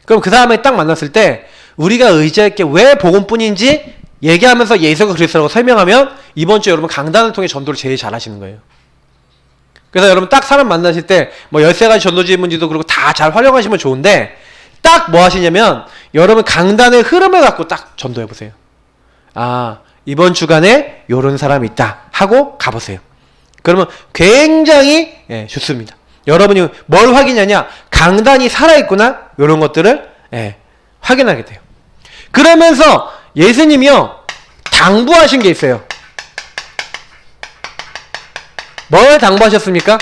그럼 그 사람이 딱 만났을 때 우리가 의지할 게 왜 복음뿐인지 얘기하면서 예수가 그리스도라고 설명하면 이번 주에 여러분 강단을 통해 전도를 제일 잘하시는 거예요. 그래서 여러분 딱 사람 만나실 때 뭐 13가지 전도 질문지도 그리고 다 잘 활용하시면 좋은데 딱 뭐 하시냐면 여러분 강단의 흐름을 갖고 딱 전도해보세요. 이번 주간에 요런 사람이 있다 하고 가보세요. 그러면 굉장히 좋습니다. 여러분이 뭘 확인하냐? 강단이 살아있구나? 요런 것들을 확인하게 돼요. 그러면서 예수님이요 당부하신 게 있어요. 뭘 당부하셨습니까?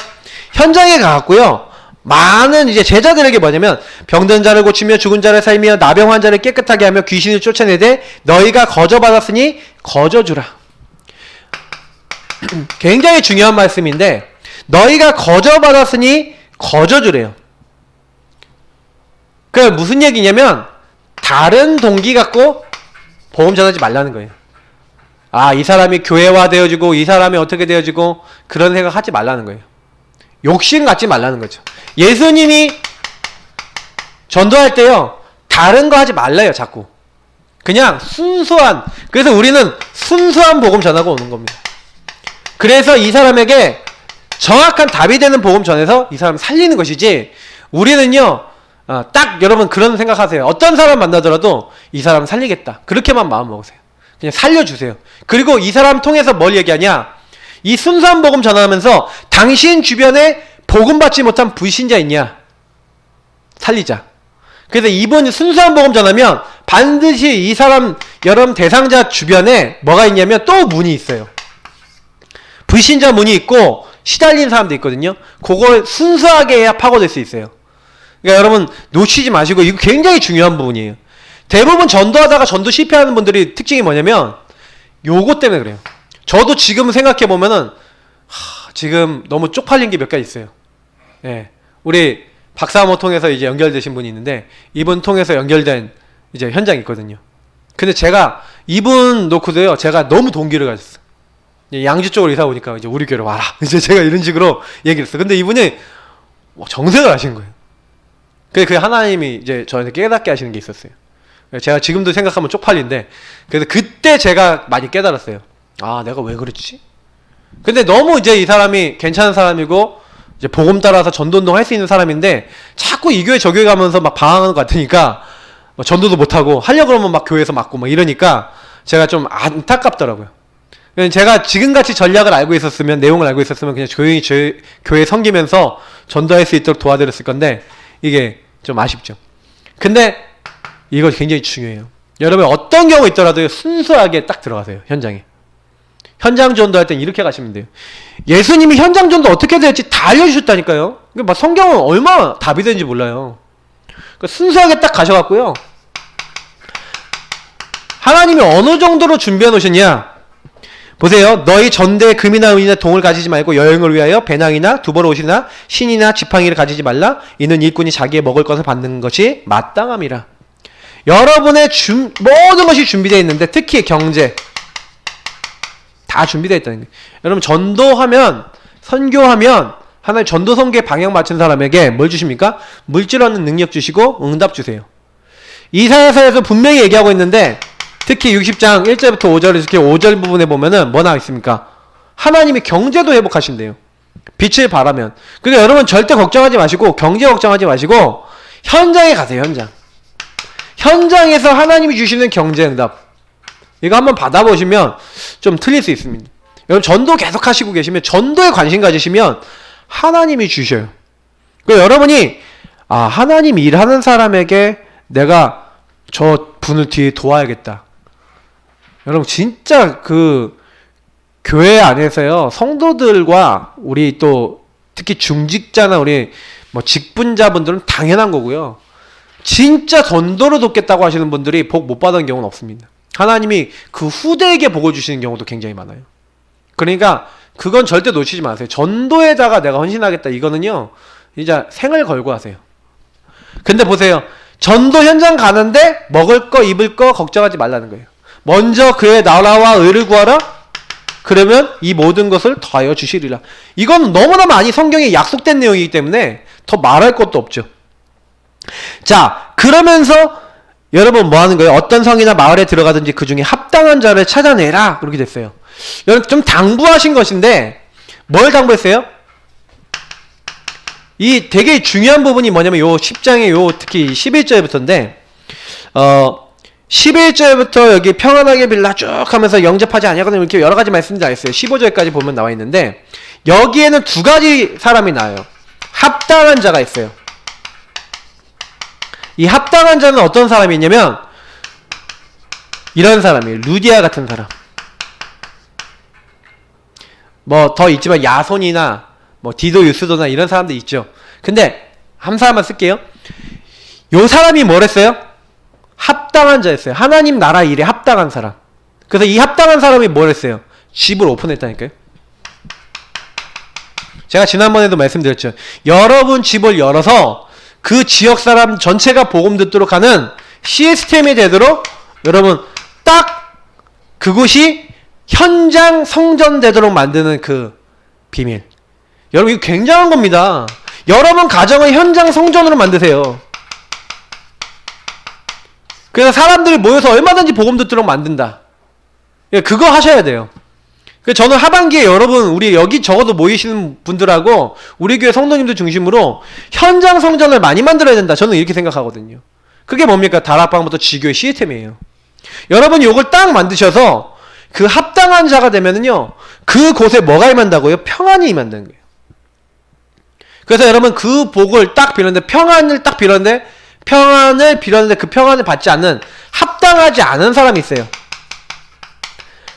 현장에 가갖고요 많은 이제 제자들에게 뭐냐면 병든 자를 고치며 죽은 자를 살리며 나병 환자를 깨끗하게 하며 귀신을 쫓아내되 너희가 거저받았으니 거저주라. 굉장히 중요한 말씀인데 너희가 거저받았으니 거저주래요. 그게 무슨 얘기냐면 다른 동기 갖고 복음 전하지 말라는 거예요. 이 사람이 교회화 되어지고 이 사람이 어떻게 되어지고 그런 생각 하지 말라는 거예요. 욕심 갖지 말라는 거죠. 예수님이 전도할 때요 다른 거 하지 말라요. 자꾸 그냥 순수한, 그래서 우리는 순수한 복음 전하고 오는 겁니다. 그래서 이 사람에게 정확한 답이 되는 복음 전해서 이 사람 살리는 것이지, 우리는요 딱 여러분 그런 생각하세요. 어떤 사람 만나더라도 이 사람 살리겠다 그렇게만 마음 먹으세요. 그냥 살려주세요. 그리고 이 사람 통해서 뭘 얘기하냐, 이 순수한 복음 전하면서 당신 주변에 복음 받지 못한 불신자 있냐, 살리자. 그래서 이분 순수한 복음 전하면 반드시 이 사람 여러분 대상자 주변에 뭐가 있냐면 또 문이 있어요. 불신자 문이 있고 시달린 사람도 있거든요. 그걸 순수하게 해야 파고들 수 있어요. 그러니까 여러분 놓치지 마시고, 이거 굉장히 중요한 부분이에요. 대부분 전도하다가 전도 실패하는 분들이 특징이 뭐냐면 요거 때문에 그래요. 저도 지금 생각해보면은 지금 너무 쪽팔린 게 몇 가지 있어요. 우리 박사모 통해서 이제 연결되신 분이 있는데 이분 통해서 연결된 이제 현장이 있거든요. 근데 제가 이분 놓고도요 제가 너무 동기를 가졌어요. 양주 쪽으로 이사 오니까 이제 우리 교회로 와라 이제 제가 이런 식으로 얘기를 했어요. 근데 이분이 정색을 하시는 거예요. 그 하나님이 이제 저한테 깨닫게 하시는 게 있었어요. 제가 지금도 생각하면 쪽팔린데, 그래서 그때 제가 많이 깨달았어요. 내가 왜 그랬지? 근데 너무 이제 이 사람이 괜찮은 사람이고 이제 복음 따라서 전도운동 할 수 있는 사람인데 자꾸 이 교회 저 교회 가면서 막 방황하는 것 같으니까 뭐 전도도 못하고 하려고 그러면 막 교회에서 맞고 막 이러니까 제가 좀 안타깝더라고요. 제가 지금같이 전략을 알고 있었으면, 내용을 알고 있었으면 그냥 조용히 교회 섬기면서 전도할 수 있도록 도와드렸을 건데 이게 좀 아쉽죠. 근데 이거 굉장히 중요해요. 여러분 어떤 경우 있더라도 순수하게 딱 들어가세요. 현장에. 현장 전도할 땐 이렇게 가시면 돼요. 예수님이 현장 전도 어떻게 될지 다 알려주셨다니까요. 막 성경은 얼마나 답이 되는지 몰라요. 그러니까 순수하게 딱 가셔갖고요. 하나님이 어느 정도로 준비해 놓으셨냐? 보세요. 너희 전대에 금이나 은이나 동을 가지지 말고 여행을 위하여 배낭이나 두벌 옷이나 신이나 지팡이를 가지지 말라. 이는 일꾼이 자기의 먹을 것을 받는 것이 마땅함이라. 여러분의 모든 것이 준비되어 있는데 특히 경제 다 준비되어 있다는 거예요. 여러분 전도하면 선교하면 하나님 전도 선교에 방향 맞춘 사람에게 뭘 주십니까? 물질 얻는 능력 주시고 응답 주세요. 이사야서에서 분명히 얘기하고 있는데 특히 60장 1절부터 5절 이렇게 5절 부분에 보면은 뭐 나와 있습니까? 하나님이 경제도 회복하신대요. 빛을 발하면. 그러니까 여러분 절대 걱정하지 마시고 경제 걱정하지 마시고 현장에 가세요. 현장에서 하나님이 주시는 경제 응답 이거 한번 받아보시면 좀 틀릴 수 있습니다. 여러분 전도 계속 하시고 계시면 전도에 관심 가지시면 하나님이 주셔요. 그러니까 여러분이 하나님 일하는 사람에게 내가 저 분을 뒤에 도와야겠다. 여러분 진짜 그 교회 안에서요 성도들과 우리 또 특히 중직자나 우리 뭐 직분자분들은 당연한 거고요. 진짜 전도로 돕겠다고 하시는 분들이 복 못 받은 경우는 없습니다. 하나님이 그 후대에게 복을 주시는 경우도 굉장히 많아요. 그러니까 그건 절대 놓치지 마세요. 전도에다가 내가 헌신하겠다 이거는요 이제 생을 걸고 하세요. 근데 보세요. 전도 현장 가는데 먹을 거 입을 거 걱정하지 말라는 거예요. 먼저 그의 나라와 의를 구하라. 그러면 이 모든 것을 더하여 주시리라. 이건 너무나 많이 성경에 약속된 내용이기 때문에 더 말할 것도 없죠. 자, 그러면서 여러분 뭐 하는 거예요? 어떤 성이나 마을에 들어가든지 그 중에 합당한 자를 찾아내라. 그렇게 됐어요. 여러분 좀 당부하신 것인데 뭘 당부했어요? 이 되게 중요한 부분이 뭐냐면 요 10장의 요 특히 11절부터인데 11절부터 여기 평안하게 빌라 쭉 하면서 영접하지 아니하거나 이렇게 여러 가지 말씀이 다 있어요. 15절까지 보면 나와 있는데 여기에는 두 가지 사람이 나와요. 합당한 자가 있어요. 이 합당한 자는 어떤 사람이 있냐면 이런 사람이에요. 루디아 같은 사람. 뭐 더 있지만 야손이나 뭐 디도 유스도나 이런 사람들 있죠. 근데 한 사람만 쓸게요. 요 사람이 뭘 했어요? 합당한 자였어요. 하나님 나라 일에 합당한 사람. 그래서 이 합당한 사람이 뭘 했어요? 집을 오픈했다니까요. 제가 지난번에도 말씀드렸죠. 여러분 집을 열어서 그 지역 사람 전체가 복음 듣도록 하는 시스템이 되도록 여러분 딱 그곳이 현장 성전 되도록 만드는 그 비밀. 여러분 이거 굉장한 겁니다. 여러분 가정을 현장 성전으로 만드세요. 그래서 사람들이 모여서 얼마든지 복음 듣도록 만든다. 그거 하셔야 돼요. 저는 하반기에 여러분 우리 여기 적어도 모이시는 분들하고 우리 교회 성도님들 중심으로 현장 성전을 많이 만들어야 된다. 저는 이렇게 생각하거든요. 그게 뭡니까? 다락방부터 지교의 시스템이에요. 여러분이 요걸 딱 만드셔서 그 합당한 자가 되면은요 그곳에 뭐가 임한다고요? 평안이 임한다는 거예요. 그래서 여러분 그 복을 딱 빌었는데 평안을 딱 빌었는데 평안을 빌었는데 그 평안을 받지 않는 합당하지 않은 사람이 있어요.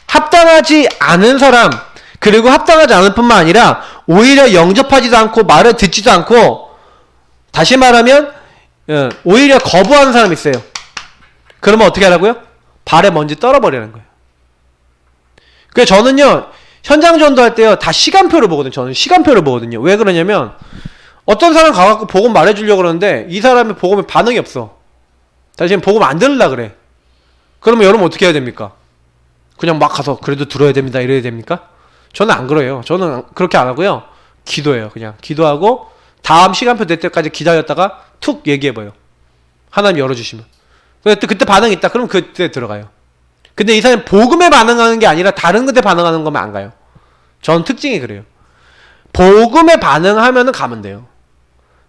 합당하지 않은 사람, 그리고 합당하지 않을 뿐만 아니라 오히려 영접하지도 않고 말을 듣지도 않고 다시 말하면 오히려 거부하는 사람이 있어요. 그러면 어떻게 하라고요? 발에 먼지 떨어버리는 거예요. 그래서 저는요 현장 전도할 때요 다 시간표를 보거든요. 저는 시간표를 보거든요. 왜 그러냐면 어떤 사람 가갖고 복음 말해주려고 그러는데 이 사람의 복음에 반응이 없어. 다시 복음 안 들으려고 그래. 그러면 여러분 어떻게 해야 됩니까? 그냥 막 가서 그래도 들어야 됩니다 이래야 됩니까? 저는 안 그래요. 저는 그렇게 안 하고요 기도해요. 그냥 기도하고 다음 시간표 될 때까지 기다렸다가 툭 얘기해봐요. 하나님 열어주시면 그때 반응이 있다 그럼 그때 들어가요. 근데 이 사람이 복음에 반응하는 게 아니라 다른 것에 반응하는 거면 안 가요. 전 특징이 그래요. 복음에 반응하면은 가면 돼요.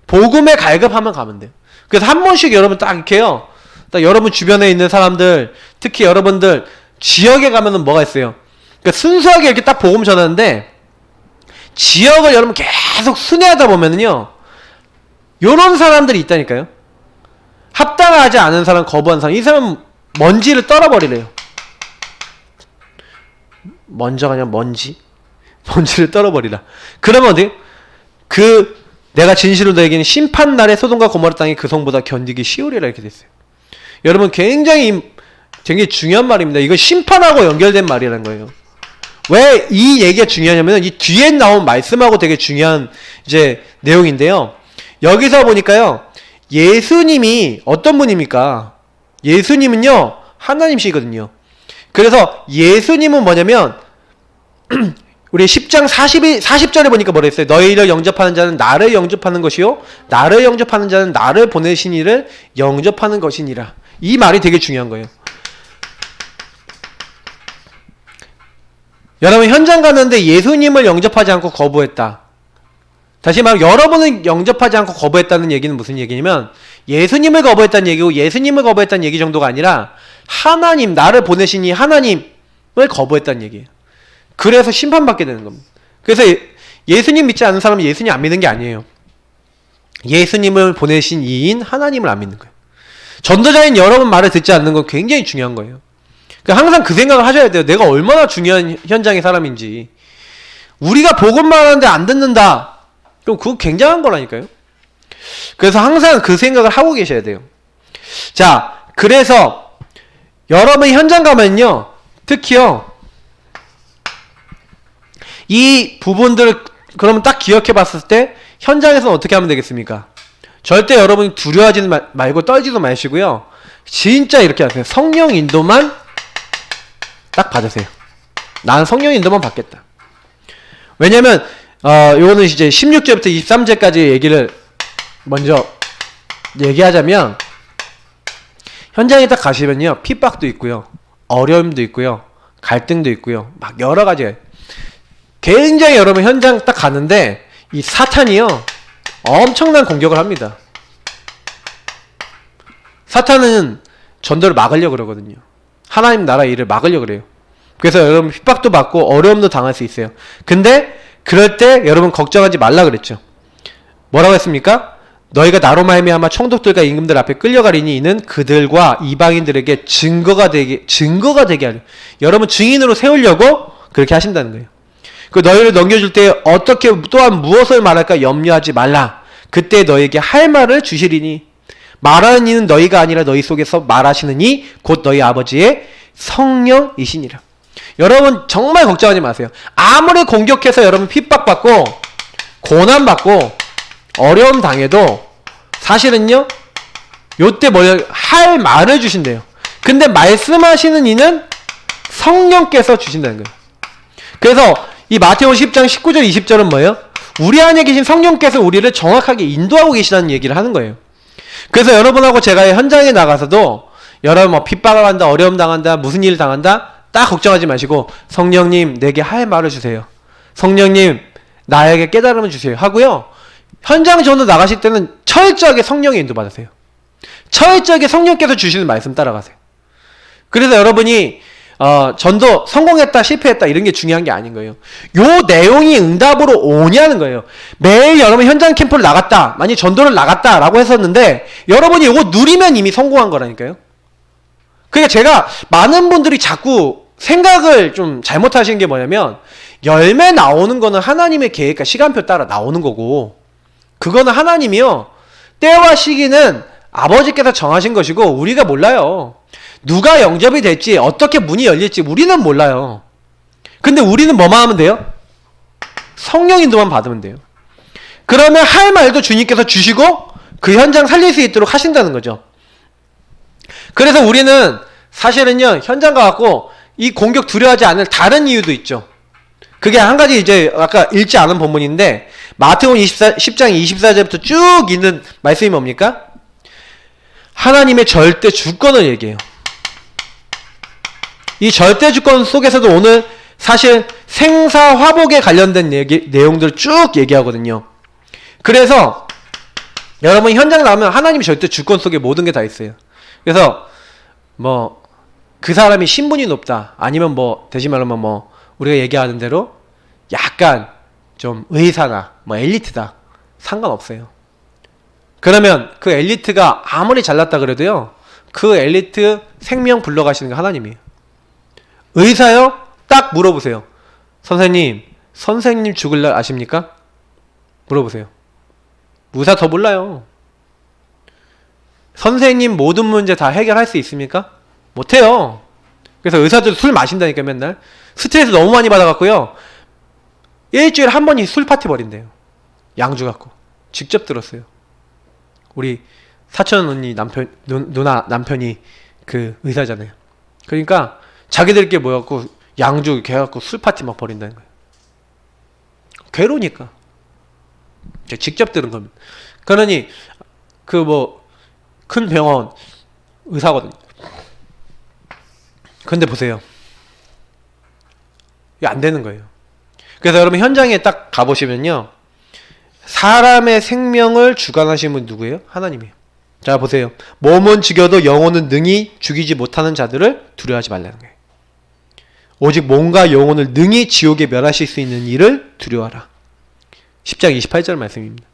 복음에 갈급하면 가면 돼요. 그래서 한 번씩 여러분 딱 이렇게 해요. 딱 여러분 주변에 있는 사람들, 특히 여러분들 지역에 가면은 뭐가 있어요? 그러니까 순수하게 이렇게 딱 복음 전하는데 지역을 여러분 계속 순회하다 보면은요, 요런 사람들이 있다니까요. 합당하지 않은 사람, 거부한 사람, 이 사람은 먼지를 떨어버리래요. 먼저가 아니라 먼지를 떨어버리라. 그러면 어디? 내가 진실로 너에게는 심판날에 소돔과 고모라 땅이 그 성보다 견디기 쉬우리라 이렇게 됐어요. 여러분 굉장히 중요한 말입니다. 이거 심판하고 연결된 말이라는 거예요. 왜 이 얘기가 중요하냐면 이 뒤에 나온 말씀하고 되게 중요한 이제 내용인데요. 여기서 보니까요, 예수님이 어떤 분입니까? 예수님은요, 하나님이시거든요. 그래서 예수님은 뭐냐면 우리 10장 40절에 보니까 뭐라 했어요? 너희를 영접하는 자는 나를 영접하는 것이요 나를 영접하는 자는 나를 보내신 이를 영접하는 것이니라. 이 말이 되게 중요한 거예요. 여러분 현장 갔는데 예수님을 영접하지 않고 거부했다. 다시 말하면 여러분을 영접하지 않고 거부했다는 얘기는 무슨 얘기냐면 예수님을 거부했다는 얘기고, 예수님을 거부했다는 얘기 정도가 아니라 하나님, 나를 보내시니 하나님을 거부했다는 얘기예요. 그래서 심판받게 되는 겁니다. 그래서 예수님 믿지 않는 사람은 예수님 안 믿는 게 아니에요. 예수님을 보내신 이인 하나님을 안 믿는 거예요. 전도자인 여러분 말을 듣지 않는 건 굉장히 중요한 거예요. 그러니까 항상 그 생각을 하셔야 돼요. 내가 얼마나 중요한 현장의 사람인지. 우리가 복음만 하는데 안 듣는다, 그럼 그거 굉장한 거라니까요. 그래서 항상 그 생각을 하고 계셔야 돼요. 자, 그래서 여러분 현장 가면요, 특히요, 이 부분들을 그러면 딱 기억해 봤을 때 현장에서는 어떻게 하면 되겠습니까? 절대 여러분이 두려워하지 말고 떨지도 마시고요, 진짜 이렇게 하세요. 성령 인도만 딱 받으세요. 나는 성령 인도만 받겠다. 왜냐면 요거는 이제 16절부터 23절까지 얘기를 먼저 얘기하자면, 현장에 딱 가시면요, 핍박도 있고요, 어려움도 있고요, 갈등도 있고요, 막 여러 가지예요. 굉장히 여러분 현장 딱 가는데 이 사탄이요, 엄청난 공격을 합니다. 사탄은 전도를 막으려고 그러거든요. 하나님 나라 일을 막으려고 그래요. 그래서 여러분 핍박도 받고 어려움도 당할 수 있어요. 근데 그럴 때 여러분 걱정하지 말라 그랬죠. 뭐라고 했습니까? 너희가 나로 말미암아 총독들과 임금들 앞에 끌려가리니 이는 그들과 이방인들에게 증거가 되게 하려. 여러분 증인으로 세우려고 그렇게 하신다는 거예요. 그 너희를 넘겨줄 때 어떻게 또한 무엇을 말할까 염려하지 말라. 그때 너희에게 할 말을 주시리니 말하는 이는 너희가 아니라 너희 속에서 말하시는 이 곧 너희 아버지의 성령이시니라. 여러분 정말 걱정하지 마세요. 아무리 공격해서 여러분 핍박받고 고난받고 어려움 당해도 사실은요, 요때 할 말을 주신대요. 근데 말씀하시는 이는 성령께서 주신다는 거예요. 그래서 이 마태복음 10장 19절 20절은 뭐예요? 우리 안에 계신 성령께서 우리를 정확하게 인도하고 계시다는 얘기를 하는 거예요. 그래서 여러분하고 제가 현장에 나가서도 여러분 뭐 핍박을 한다, 어려움 당한다, 무슨 일을 당한다, 딱 걱정하지 마시고 성령님 내게 할 말을 주세요. 성령님 나에게 깨달음을 주세요 하고요, 현장 전도 나가실 때는 철저하게 성령의 인도 받으세요. 철저하게 성령께서 주시는 말씀 따라가세요. 그래서 여러분이 전도 성공했다 실패했다 이런 게 중요한 게 아닌 거예요. 요 내용이 응답으로 오냐는 거예요. 매일 여러분 현장 캠프를 나갔다, 만약 전도를 나갔다 라고 했었는데 여러분이 요거 누리면 이미 성공한 거라니까요. 그러니까 제가 많은 분들이 자꾸 생각을 좀 잘못하시는 게 뭐냐면, 열매 나오는 거는 하나님의 계획과 시간표 따라 나오는 거고, 그거는 하나님이요, 때와 시기는 아버지께서 정하신 것이고 우리가 몰라요. 누가 영접이 될지 어떻게 문이 열릴지 우리는 몰라요. 근데 우리는 뭐만 하면 돼요? 성령 인도만 받으면 돼요. 그러면 할 말도 주님께서 주시고 그 현장 살릴 수 있도록 하신다는 거죠. 그래서 우리는 사실은요, 현장 가갖고 이 공격 두려워하지 않을 다른 이유도 있죠. 그게 한 가지 이제 아까 읽지 않은 본문인데 마태복음 10장 24절부터 쭉 있는 말씀이 뭡니까? 하나님의 절대 주권을 얘기해요. 이 절대 주권 속에서도 오늘 사실 생사화복에 관련된 내용들을 쭉 얘기하거든요. 그래서 여러분 현장 나오면 하나님이 절대 주권 속에 모든 게 다 있어요. 그래서 뭐 그 사람이 신분이 높다, 아니면 뭐 대신 말하면 뭐 우리가 얘기하는 대로 약간 좀 의사나 뭐 엘리트다, 상관없어요. 그러면 그 엘리트가 아무리 잘났다 그래도요, 그 엘리트 생명 불러가시는 게 하나님이에요. 의사요? 딱 물어보세요. 선생님 죽을 날 아십니까? 물어보세요. 의사 더 몰라요. 선생님 모든 문제 다 해결할 수 있습니까? 못해요. 그래서 의사들 술 마신다니까. 맨날 스트레스 너무 많이 받아갖고요, 일주일에 한 번이 술 파티 벌인대요. 양주 갖고. 직접 들었어요. 우리 사촌 언니 누나 남편이 그 의사잖아요. 그러니까 자기들끼리 모여갖고 양주 이렇게 해갖고 술 파티 막 벌인다는 거예요. 괴로우니까. 직접 들은 겁니다. 그러니 그 뭐 큰 병원 의사거든요. 근데 보세요, 이게 안 되는 거예요. 그래서 여러분 현장에 딱 가보시면요, 사람의 생명을 주관하시는 분 누구예요? 하나님이에요. 자 보세요. 몸은 죽여도 영혼은 능히 죽이지 못하는 자들을 두려워하지 말라는 거예요. 오직 몸과 영혼을 능히 지옥에 멸하실 수 있는 일을 두려워하라. 10장 28절 말씀입니다.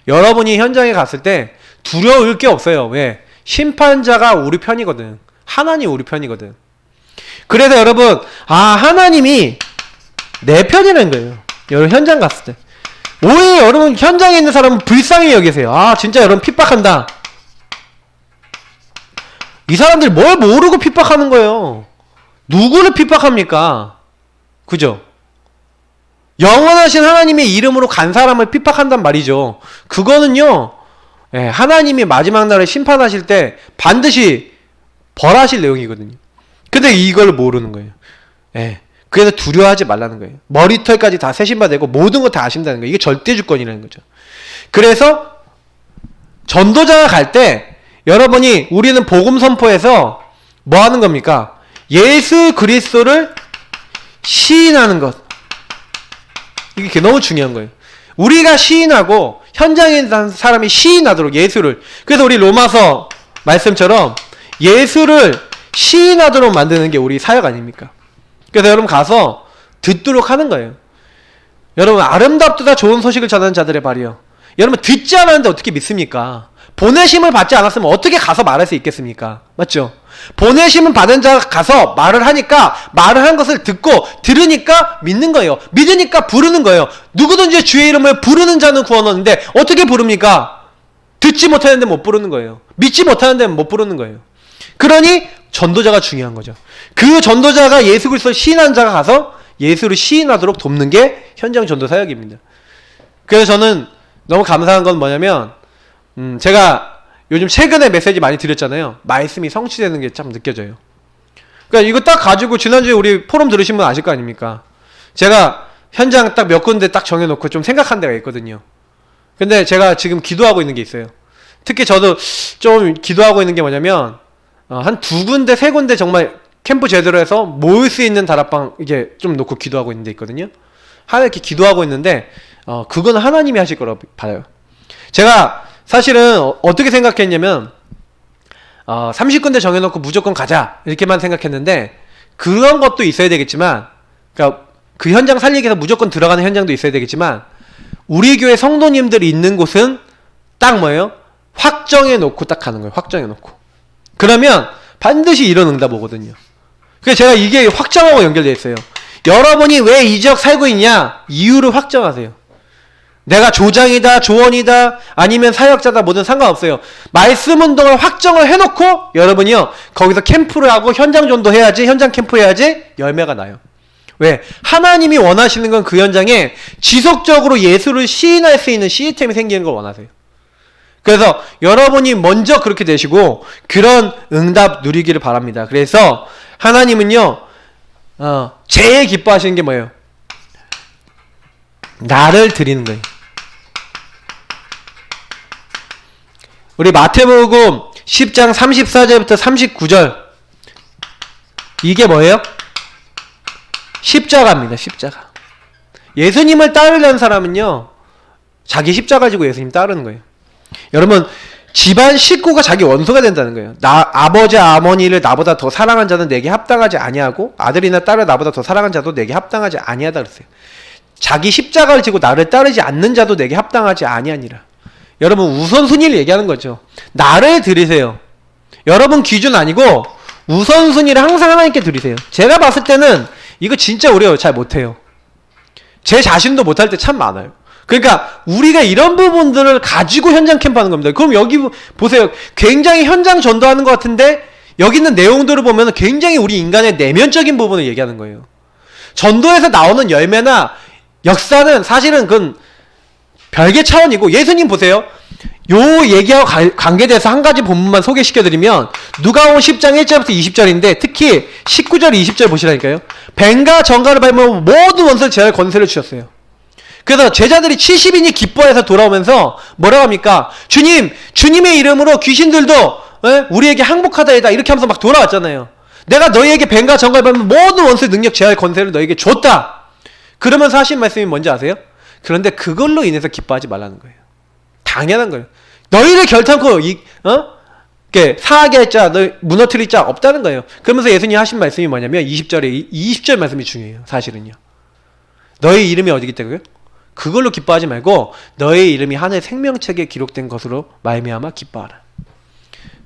여러분이 현장에 갔을 때 두려울 게 없어요. 왜? 심판자가 우리 편이거든. 하나님 우리 편이거든. 그래서 여러분, 하나님이 내 편이라는 거예요. 여러분 현장 갔을 때 오히려 여러분 현장에 있는 사람은 불쌍히 여기세요. 진짜 여러분 핍박한다. 이 사람들이 뭘 모르고 핍박하는 거예요. 누구를 핍박합니까? 그죠? 영원하신 하나님의 이름으로 간 사람을 핍박한단 말이죠. 그거는요, 하나님이 마지막 날에 심판하실 때 반드시 벌하실 내용이거든요. 근데 이걸 모르는 거예요. 그래서 두려워하지 말라는 거예요. 머리털까지 다 세신받되고 모든 거 다 아신다는 거예요. 이게 절대주권이라는 거죠. 그래서 전도자가 갈 때 여러분이, 우리는 복음 선포에서 뭐 하는 겁니까? 예수 그리스도를 시인하는 것. 이게 너무 중요한 거예요. 우리가 시인하고 현장에 있는 사람이 시인하도록 예수를. 그래서 우리 로마서 말씀처럼 예수를 시인하도록 만드는 게 우리 사역 아닙니까? 그래서 여러분 가서 듣도록 하는 거예요. 여러분 아름답도다 좋은 소식을 전하는 자들의 발이요. 여러분 듣지 않았는데 어떻게 믿습니까? 보내심을 받지 않았으면 어떻게 가서 말할 수 있겠습니까? 맞죠? 보내심을 받은 자가 가서 말을 하니까, 말을 한 것을 듣고 들으니까 믿는 거예요. 믿으니까 부르는 거예요. 누구든지 주의 이름을 부르는 자는 구원 얻는데 어떻게 부릅니까? 듣지 못하는데 못 부르는 거예요. 믿지 못하는데 못 부르는 거예요. 그러니 전도자가 중요한 거죠. 그 전도자가 예수 그리스도를 시인한 자가 가서 예수를 시인하도록 돕는 게 현장 전도 사역입니다. 그래서 저는 너무 감사한 건 뭐냐면, 제가 요즘 최근에 메시지 많이 드렸잖아요. 말씀이 성취되는 게 참 느껴져요. 그러니까 이거 딱 가지고 지난주에 우리 포럼 들으신 분 아실 거 아닙니까? 제가 현장 딱 몇 군데 딱 정해놓고 좀 생각한 데가 있거든요. 근데 제가 지금 기도하고 있는 게 있어요. 특히 저도 좀 기도하고 있는 게 뭐냐면, 한 2군데, 3군데 정말 캠프 제대로 해서 모일 수 있는 다락방 이게 좀 놓고 기도하고 있는 데 있거든요. 하나 이렇게 기도하고 있는데, 그건 하나님이 하실 거라고 봐요. 제가 사실은 어떻게 생각했냐면, 30군데 정해놓고 무조건 가자 이렇게만 생각했는데, 그런 것도 있어야 되겠지만, 그러니까 그 현장 살리기 위해서 무조건 들어가는 현장도 있어야 되겠지만, 우리 교회 성도님들이 있는 곳은 딱 뭐예요? 확정해 놓고 딱 가는 거예요. 확정해 놓고. 그러면 반드시 이런 응답 오거든요. 그래서 제가 이게 확정하고 연결되어 있어요. 여러분이 왜 이 지역 살고 있냐? 이유를 확정하세요. 내가 조장이다, 조언이다, 아니면 사역자다, 뭐든 상관없어요. 말씀 운동을 확정을 해놓고 여러분이요, 거기서 캠프를 하고 현장 전도 해야지, 현장 캠프 해야지 열매가 나요. 왜? 하나님이 원하시는 건 그 현장에 지속적으로 예수를 시인할 수 있는 시스템이 생기는 걸 원하세요. 그래서 여러분이 먼저 그렇게 되시고 그런 응답 누리기를 바랍니다. 그래서 하나님은요, 제일 기뻐하시는 게 뭐예요? 나를 드리는 거예요. 우리 마태복음 10장 34절부터 39절, 이게 뭐예요? 십자가입니다. 십자가. 예수님을 따르려는 사람은요, 자기 십자가 가지고 예수님 따르는 거예요. 여러분, 집안 식구가 자기 원수가 된다는 거예요. 아버지 어머니를 나보다 더 사랑한 자는 내게 합당하지 아니하고 아들이나 딸을 나보다 더 사랑한 자도 내게 합당하지 아니하다 그랬어요. 자기 십자가를 지고 나를 따르지 않는 자도 내게 합당하지 아니하니라. 여러분, 우선순위를 얘기하는 거죠. 나를 드리세요. 여러분 기준 아니고 우선순위를 항상 하나님께 드리세요. 제가 봤을 때는 이거 진짜 우리가 잘 못해요. 제 자신도 못할 때 참 많아요. 그러니까 우리가 이런 부분들을 가지고 현장 캠프하는 겁니다. 그럼 여기 보세요. 굉장히 현장 전도하는 것 같은데 여기 있는 내용들을 보면 굉장히 우리 인간의 내면적인 부분을 얘기하는 거예요. 전도에서 나오는 열매나 역사는 사실은 그건 별개 차원이고, 예수님 보세요. 요 얘기하고 관계돼서 한 가지 본문만 소개시켜드리면 누가복음 10장 1절부터 20절인데 특히 19절 20절 보시라니까요. 뱀과 정갈을 밟으면 모든 원수를 제할 권세를 주셨어요. 그래서 제자들이 70인이 기뻐해서 돌아오면서 뭐라고 합니까? 주님의 이름으로 귀신들도 우리에게 항복하다이다 이렇게 하면서 막 돌아왔잖아요. 내가 너희에게 뱀과 정갈을 밟으면 모든 원수의 능력 제할 권세를 너희에게 줬다. 그러면서 하신 말씀이 뭔지 아세요? 그런데 그걸로 인해서 기뻐하지 말라는 거예요. 당연한 거예요. 너희를 결탄코 사하게 할 자, 너희 무너뜨릴 자 없다는 거예요. 그러면서 예수님이 하신 말씀이 뭐냐면 20절 말씀이 중요해요. 사실은요. 너희 이름이 어디기 때문에 그걸로 기뻐하지 말고 너희 이름이 하늘 생명책에 기록된 것으로 말미암아 기뻐하라.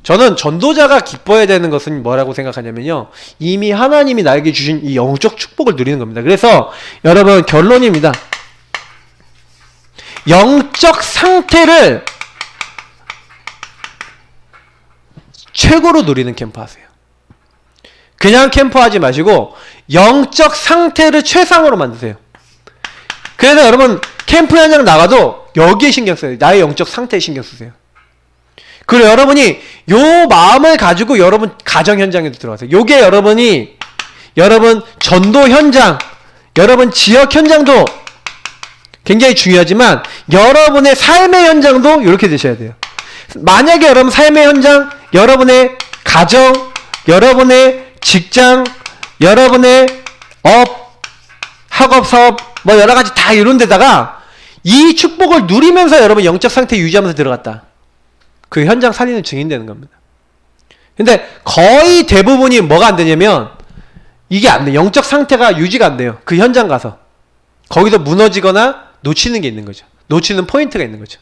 저는 전도자가 기뻐해야 되는 것은 뭐라고 생각하냐면요, 이미 하나님이 나에게 주신 이 영적 축복을 누리는 겁니다. 그래서 여러분 결론입니다. 영적 상태를 최고로 누리는 캠프 하세요. 그냥 캠프 하지 마시고 영적 상태를 최상으로 만드세요. 그래서 여러분 캠프 현장 나가도 여기에 신경 써요. 나의 영적 상태에 신경 쓰세요. 그리고 여러분이 요 마음을 가지고 여러분 가정 현장에도 들어가세요. 요게 여러분 전도 현장, 여러분 지역 현장도 굉장히 중요하지만 여러분의 삶의 현장도 이렇게 되셔야 돼요. 만약에 여러분 삶의 현장, 여러분의 가정, 여러분의 직장, 여러분의 업, 학업, 사업 뭐 여러가지 다 이런 데다가 이 축복을 누리면서 여러분 영적 상태 유지하면서 들어갔다. 그 현장 살리는 증인 되는 겁니다. 근데 거의 대부분이 뭐가 안 되냐면 이게 안 돼요. 영적 상태가 유지가 안 돼요. 그 현장 가서. 거기서 무너지거나 놓치는 게 있는 거죠. 놓치는 포인트가 있는 거죠.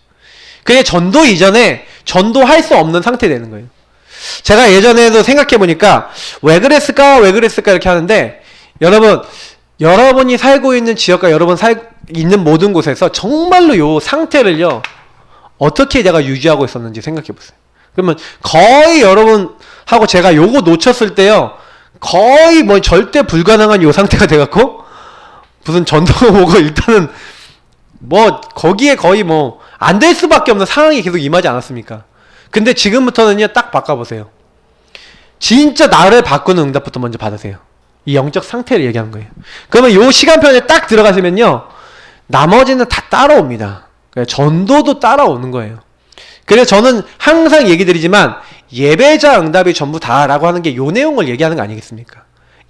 그게 전도 이전에 전도할 수 없는 상태 되는 거예요. 제가 예전에도 생각해보니까 왜 그랬을까 이렇게 하는데, 여러분이 살고 있는 지역과 여러분 있는 모든 곳에서 정말로 요 상태를요 어떻게 내가 유지하고 있었는지 생각해보세요. 그러면 거의 여러분하고 제가 요거 놓쳤을 때요 거의 뭐 절대 불가능한 요 상태가 돼갖고 무슨 전도가 오고 일단은 뭐 거기에 거의 뭐 안 될 수밖에 없는 상황이 계속 임하지 않았습니까? 근데 지금부터는요 딱 바꿔보세요. 진짜 나를 바꾸는 응답부터 먼저 받으세요. 이 영적 상태를 얘기하는 거예요. 그러면 요 시간편에 딱 들어가시면요 나머지는 다 따라옵니다. 전도도 따라오는 거예요. 그래서 저는 항상 얘기 드리지만 예배자 응답이 전부 다라고 하는 게 요 내용을 얘기하는 거 아니겠습니까?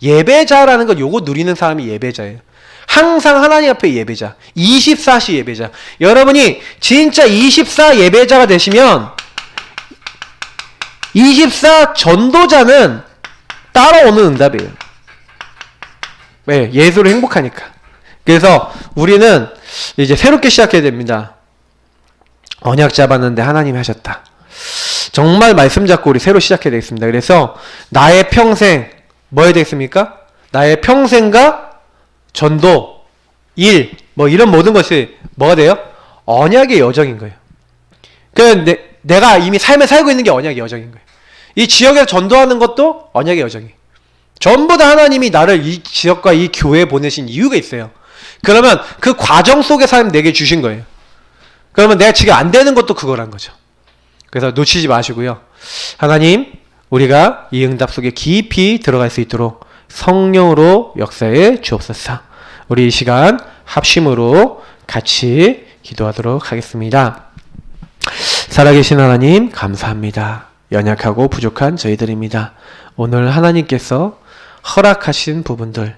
예배자라는 건 요거 누리는 사람이 예배자예요. 항상 하나님 앞에 예배자, 24시 예배자. 여러분이 진짜 24 예배자가 되시면 24 전도자는 따라오는 응답이에요. 왜? 예수로 행복하니까. 그래서 우리는 이제 새롭게 시작해야 됩니다. 언약 잡았는데 하나님이 하셨다. 정말 말씀 잡고 우리 새로 시작해야 되겠습니다. 그래서 나의 평생 뭐 해야 되겠습니까? 나의 평생과 전도, 일, 뭐 이런 모든 것이 뭐가 돼요? 언약의 여정인 거예요. 그러니까 내가 이미 삶을 살고 있는 게 언약의 여정인 거예요. 이 지역에서 전도하는 것도 언약의 여정이에요. 전부 다 하나님이 나를 이 지역과 이 교회에 보내신 이유가 있어요. 그러면 그 과정 속에 삶 내게 주신 거예요. 그러면 내가 지금 안 되는 것도 그거란 거죠. 그래서 놓치지 마시고요. 하나님, 우리가 이 응답 속에 깊이 들어갈 수 있도록 성령으로 역사해 주옵소서. 우리 이 시간 합심으로 같이 기도하도록 하겠습니다. 살아계신 하나님 감사합니다. 연약하고 부족한 저희들입니다. 오늘 하나님께서 허락하신 부분들,